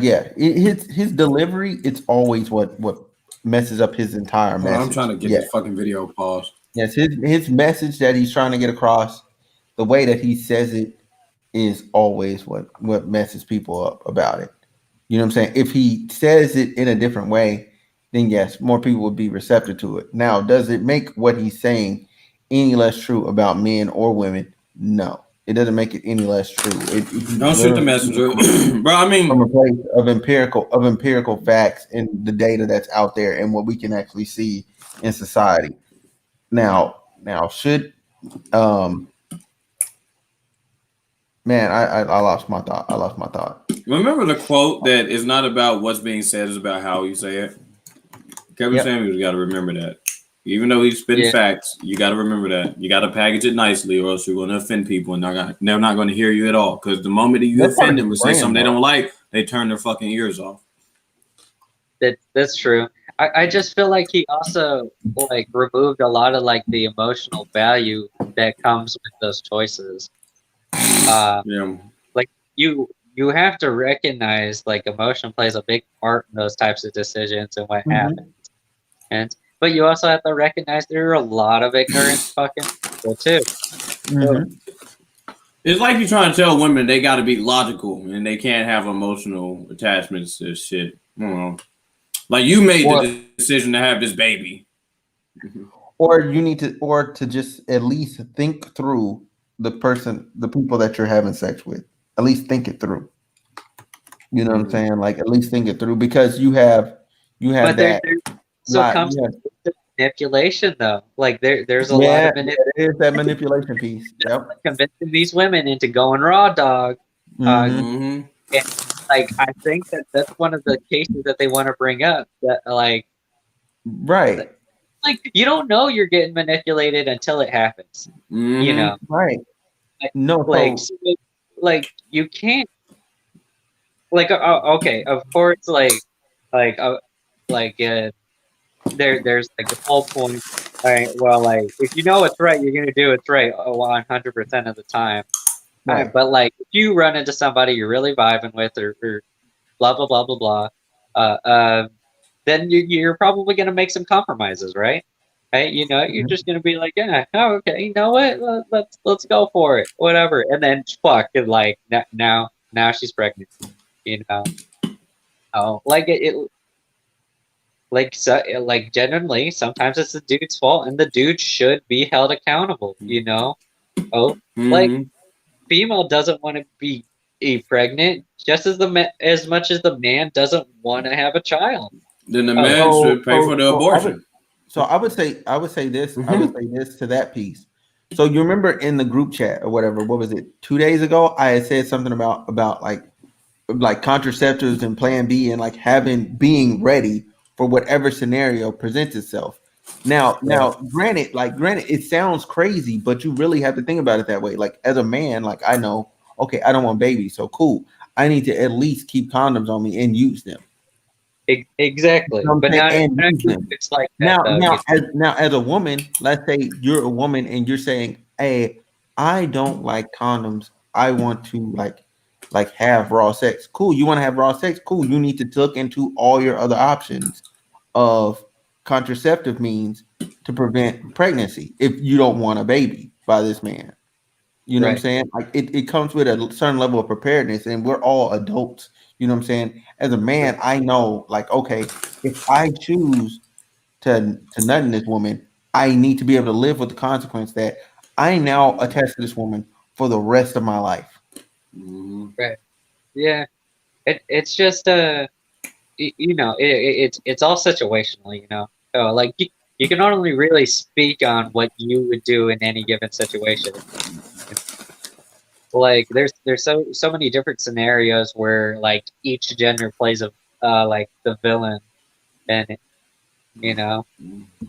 yeah, his delivery, it's always what messes up his entire Hold on, message. I'm trying to get this fucking video paused. Yes, his message that he's trying to get across, the way that he says it is always what messes people up about it. You know what I'm saying? If he says it in a different way, then yes, more people would be receptive to it. Now, does it make what he's saying any less true about men or women? No, it doesn't make it any less true. Don't shoot the messenger, bro. I mean, from a place of empirical facts and the data that's out there and what we can actually see in society. Now should man, I lost my thought. Remember the quote that is not about what's being said, it's about how you say it. Kevin Samuels got to remember that. Even though he's spitting facts, you got to remember that. You got to package it nicely, or else you're going to offend people, and they're not going to hear you at all. Because the moment that you offend them or say something they don't like, they turn their fucking ears off. That's true. I just feel like he also like removed a lot of like the emotional value that comes with those choices. Like you have to recognize like emotion plays a big part in those types of decisions and what happens. But you also have to recognize there are a lot of ignorant fucking people too. It's like you're trying to tell women they got to be logical and they can't have emotional attachments to shit. I don't know. Like you made the decision to have this baby. Or you need to just at least think through the people that you're having sex with. At least think it through. You know what I'm saying? Like at least think it through, because you have but that. So comes the manipulation though. Like there's a lot of manipulation. There's that manipulation piece. Yep. Convincing these women into going raw dog. And, like I think that's one of the cases that they want to bring up. That like like you don't know you're getting manipulated until it happens. You know. Right. Like, no. Like you can't. Like okay, of course, there's like the whole point. All right, well, like if you know it's right, you're gonna do it's right 100% of the time. Right. But like if you run into somebody you're really vibing with, or blah blah blah blah blah, then you're probably gonna make some compromises, right? Right? You know, you're just gonna be like, yeah, oh, okay, you know what? Let's go for it, whatever. And then fuck, like now she's pregnant. You know, like like genuinely, sometimes it's the dude's fault, and the dude should be held accountable. You know, like female doesn't want to be be pregnant just as much as the man doesn't want to have a child. Then the man should pay for the abortion. I would say this. I would say this to that piece. So you remember in the group chat or whatever, what was it? 2 days ago, I had said something about like contraceptives and Plan B and like being ready for whatever scenario presents itself. Now, granted, it sounds crazy, but you really have to think about it that way. Like as a man, like I know, okay, I don't want babies, so cool. I need to at least keep condoms on me and use them. Exactly, You know but not it's like that. Now, as a woman, let's say you're a woman and you're saying, "Hey, I don't like condoms. I want to like have raw sex." Cool. You want to have raw sex? Cool. You need to look into all your other options of contraceptive means to prevent pregnancy if you don't want a baby by this man. You know what I'm saying? Like it comes with a certain level of preparedness, and we're all adults. You know what I'm saying? As a man, I know, like, okay, if I choose to nut in this woman, I need to be able to live with the consequence that I now attach to this woman for the rest of my life. Right. Yeah. It's just it's all situational. So like you can only really speak on what you would do in any given situation. Like there's so many different scenarios where like each gender plays a like the villain, and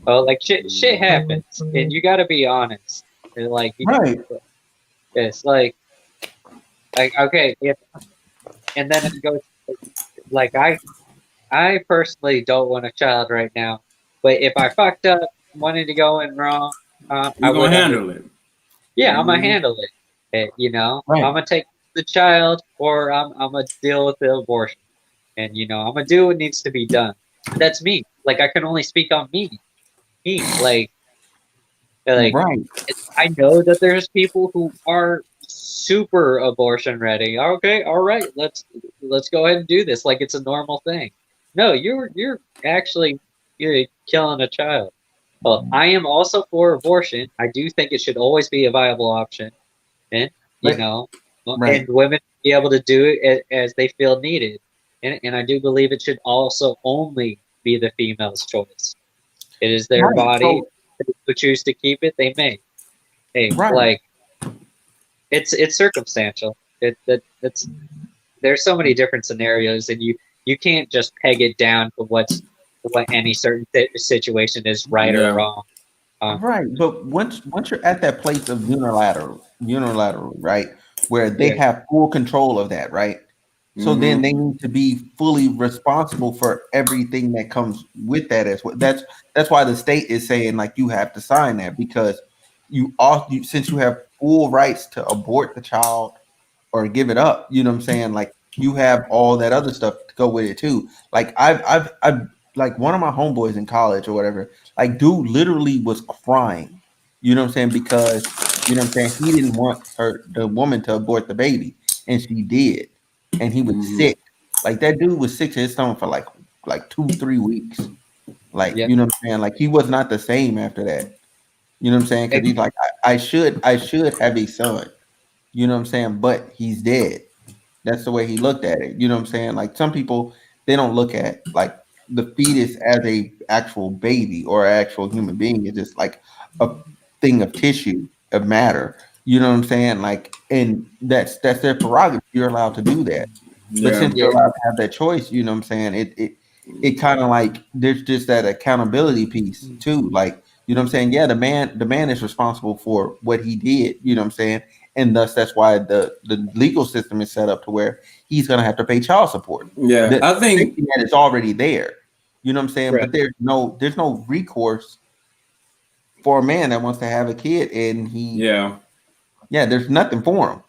like shit happens, and you got to be honest. And like it's like okay, and then it goes like I personally don't want a child right now, but if I fucked up, wanted to go in wrong, I'm gonna handle it. Yeah, I'm gonna handle it. I'm gonna take the child, or I'm gonna deal with the abortion, and I'm gonna do what needs to be done. That's me. Like I can only speak on me. Like right. I know that there's people who are super abortion ready. Okay, all right, let's go ahead and do this like it's a normal thing. No, you're actually killing a child. Well, I am also for abortion. I do think it should always be a viable option, and and women be able to do it as they feel needed. And I do believe it should also only be the female's choice. It is their body. If they choose to keep it, they may. Hey, like it's circumstantial. It's there's so many different scenarios, and you can't just peg it down to what any certain situation is right or wrong. Right, but once you're at that place of unilateral, right, where they have full control of that, right? So then they need to be fully responsible for everything that comes with that as well. That's why the state is saying like you have to sign that, because since you have full rights to abort the child or give it up, you know what I'm saying? Like you have all that other stuff to go with it too. Like I've like one of my homeboys in college or whatever, like dude literally was crying, you know what I'm saying? Because you know what I'm saying, he didn't want the woman to abort the baby, and she did, and he was sick. Like that dude was sick to his stomach for like 2-3 weeks. Like you know what I'm saying? Like he was not the same after that. You know what I'm saying? Because he's like, I should have a son. You know what I'm saying? But he's dead. That's the way he looked at it. You know what I'm saying? Like some people, they don't look at like the fetus as a actual baby or actual human being. It's just like a thing of tissue, of matter. You know what I'm saying? Like, and that's their prerogative. You're allowed to do that. But since you're allowed to have that choice, you know what I'm saying? It kind of like there's just that accountability piece too. Like, you know what I'm saying? Yeah, the man is responsible for what he did, you know what I'm saying? And thus that's why the legal system is set up to where he's gonna have to pay child support. Yeah, I think that it's already there. You know what I'm saying? Right. But there's no recourse for a man that wants to have a kid, and there's nothing for him.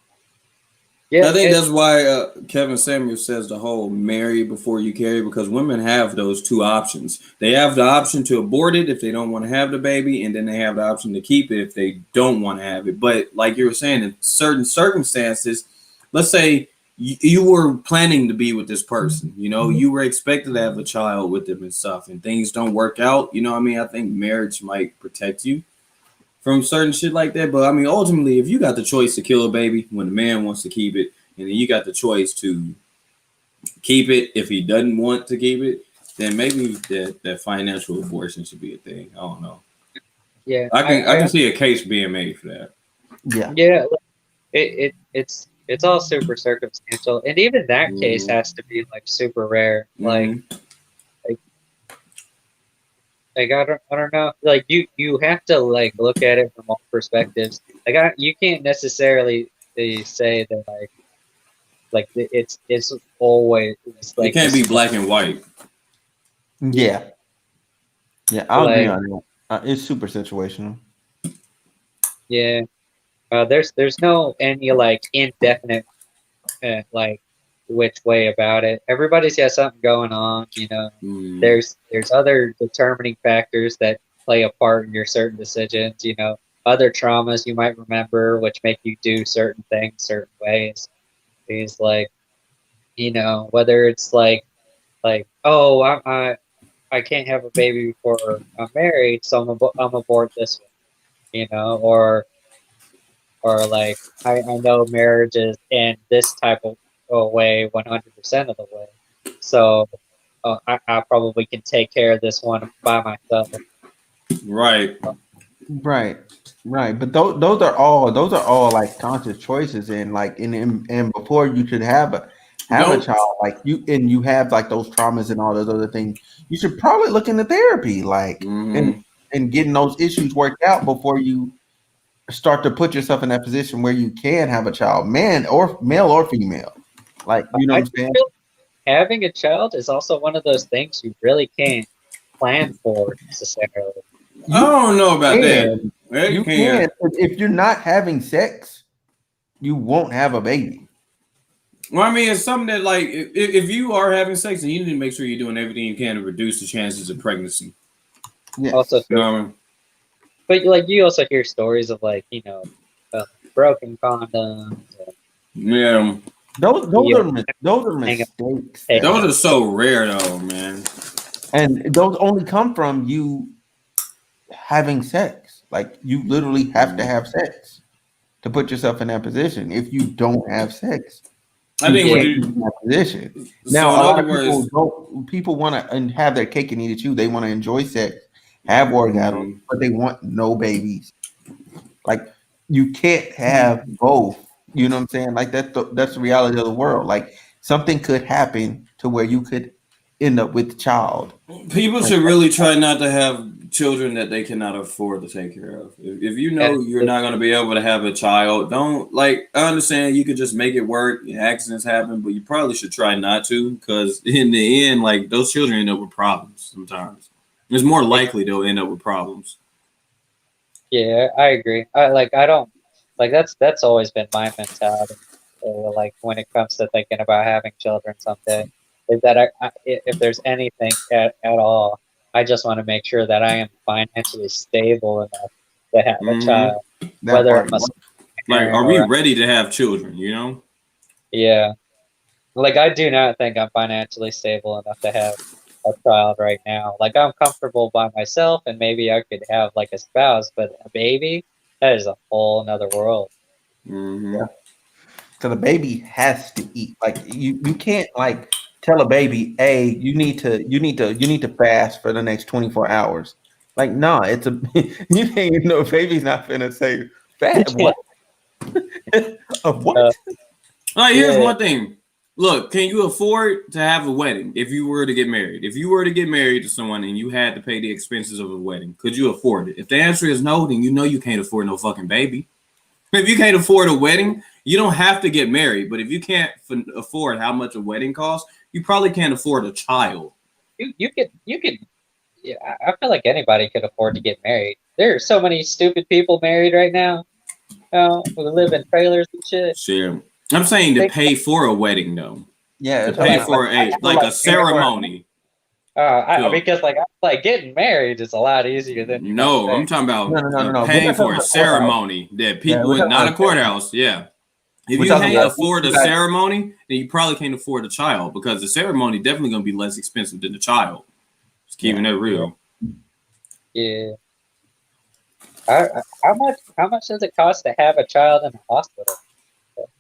Yeah, I think that's why Kevin Samuel says the whole marry before you carry, because women have those two options. They have the option to abort it if they don't want to have the baby, and then they have the option to keep it if they don't want to have it. But like you were saying, in certain circumstances, let's say you were planning to be with this person, you were expected to have a child with them and stuff, and things don't work out. You know what I mean? I think marriage might protect you from certain shit like that. But I mean, ultimately, if you got the choice to kill a baby when the man wants to keep it, and then you got the choice to keep it. If he doesn't want to keep it, then maybe that financial abortion should be a thing. I don't know. Yeah, I can see a case being made for that. Yeah. Yeah, it's all super circumstantial, and even that case has to be like super rare. Like I don't know. Like you have to like look at it from all perspectives. Like you can't necessarily say that like it's always like it can't be black and white. Yeah. Yeah, I'll agree on that. It's super situational. Yeah. There's no any like indefinite like which way about it. Everybody's got something going on, you know. There's other determining factors that play a part in your certain decisions, you know, other traumas you might remember which make you do certain things certain ways. Things like, you know, whether it's like oh I can't have a baby before I'm married, so I'm abort this one, you know, or like I know marriages in this type of way 100% of the way, so I probably can take care of this one by myself. Right. But those are all like conscious choices, and like and before you should have a child, like you have like those traumas and all those other things, you should probably look into therapy, like and getting those issues worked out before you start to put yourself in that position where you can have a child, male or female. Like, you know what I'm saying? Having a child is also one of those things you really can't plan for necessarily. I don't know about that. You can. If you're not having sex, you won't have a baby. Well, I mean, it's something that, like, if you are having sex, then you need to make sure you're doing everything you can to reduce the chances of pregnancy. Yes. Also, but like you also hear stories of like, you know, broken condoms. Yeah. Those are mistakes. Those are so rare, though, man. And those only come from you having sex. Like, you literally have to have sex to put yourself in that position. If you don't have sex, I think can't be in that position. Now, a lot of people want to have their cake and eat it too. They want to enjoy sex, have orgasms, but they want no babies. Like, you can't have both. You know what I'm saying? Like, that's the reality of the world. Like, something could happen to where you could end up with a child. People should really try not to have children that they cannot afford to take care of. If you know you're not going to be able to have a child, don't, like, I understand you could just make it work. Accidents happen, but you probably should try not to, because in the end, like, those children end up with problems sometimes. It's more likely they'll end up with problems. Yeah, I agree. I don't like that's always been my mentality. Like when it comes to thinking about having children someday, is that if there's anything at all, I just want to make sure that I am financially stable enough to have a child. Whether it must, like, are we ready to have children? You know? Yeah. Like, I do not think I'm financially stable enough to have a child right now. Like, I'm comfortable by myself, and maybe I could have like a spouse, but a baby, that is a whole nother world. Yeah. So the baby has to eat. Like, you can't like tell a baby, hey, you need to fast for the next 24 hours. Like, no, it's a you can't, no, baby's not gonna say fast. What? What? All right, here's one thing. Look, can you afford to have a wedding if you were to get married? If you were to get married to someone and you had to pay the expenses of a wedding, could you afford it? If the answer is no, then you know you can't afford no fucking baby. If you can't afford a wedding, you don't have to get married. But if you can't afford how much a wedding costs, you probably can't afford a child. You could. Yeah, I feel like anybody could afford to get married. There are so many stupid people married right now. Who live in trailers and shit. Sure. I'm saying to pay for a wedding, though. Yeah, to pay for a ceremony. Because like getting married is a lot easier than I'm talking about paying for a ceremony that people not a courthouse. Yeah, if you can't afford a ceremony, then you probably can't afford a child, because the ceremony definitely going to be less expensive than the child. Just keeping it real. Yeah. How much does it cost to have a child in the hospital?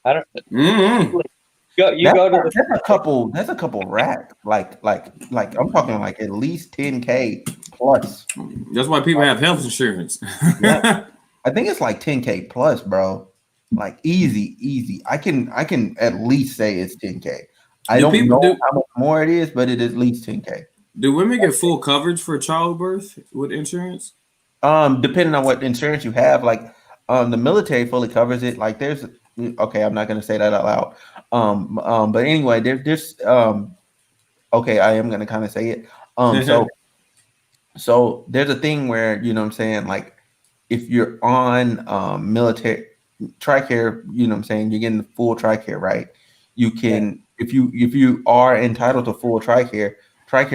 I don't. Mm-hmm. You go to the. That's a couple racks. Like I'm talking like at least 10K plus. That's why people have health insurance. Yeah. I think it's like 10K plus, bro. Like easy. I can at least say it's 10K. I don't know how much more it is, but it is at least 10K. Do women get full coverage for childbirth with insurance? Depending on what insurance you have, like the military fully covers it. Like there's okay, I'm not gonna say that out loud. But anyway, there's okay, I am gonna kind of say it. So there's a thing where, you know what I'm saying, like if you're on military TRICARE, you know what I'm saying, you're getting the full TRICARE, right? You can if you are entitled to full TRICARE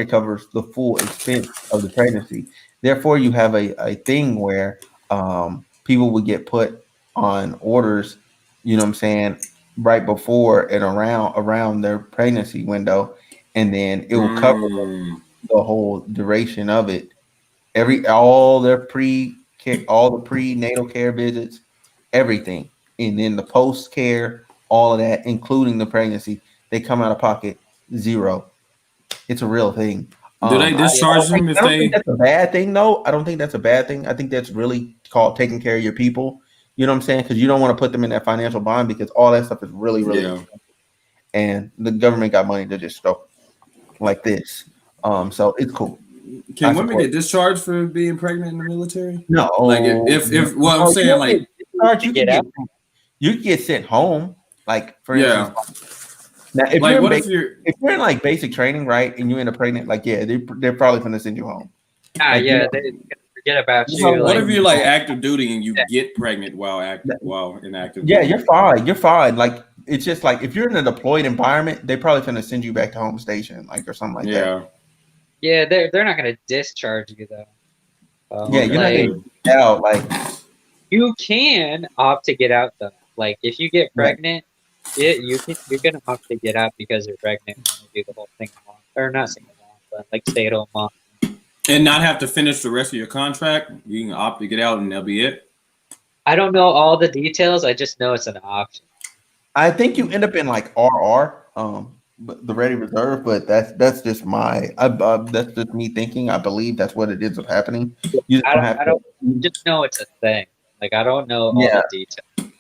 covers the full expense of the pregnancy. Therefore, you have a thing where people would get put on orders, you know what I'm saying, right before and around their pregnancy window, and then it will cover the whole duration of it. All the prenatal care visits, everything, and then the post care, all of that, including the pregnancy, they come out of pocket zero. It's a real thing. Do they discharge them if I don't they? think that's a bad thing, though. I don't think that's a bad thing. I think that's really called taking care of your people. You know what I'm saying? Because you don't want to put them in that financial bond because all that stuff is really expensive. And the government got money to just go like this. So it's cool. Can women get discharged for being pregnant in the military? No. Like if what I'm saying, like you can get sent home. Like for instance, now if like you're if you're in like basic training, right, and you end up pregnant, like they're probably gonna send you home. They forget about you. What if you're like active duty and you get pregnant while in active duty? Yeah, you're fine. You're fine. Like it's just like if you're in a deployed environment, they probably gonna send you back to home station, like or something like that. Yeah, they're not gonna discharge you though. You're not gonna get out. Like you can opt to get out though. Like if you get pregnant, you're gonna opt to get out because you're pregnant and do the whole thing or not single mom, but like stay at home mom. And not have to finish the rest of your contract. You can opt to get out and that'll be it. I don't know all the details. I just know it's an option. I think you end up in like RR, the Ready Reserve, but that's just that's just me thinking. I believe that's what it ends up happening. You just just know it's a thing. Like I don't know all the details.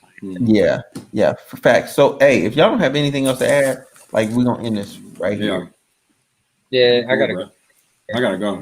Yeah, for facts. So hey, if y'all don't have anything else to add, like we're gonna end this right here. Yeah, I gotta go. I gotta go.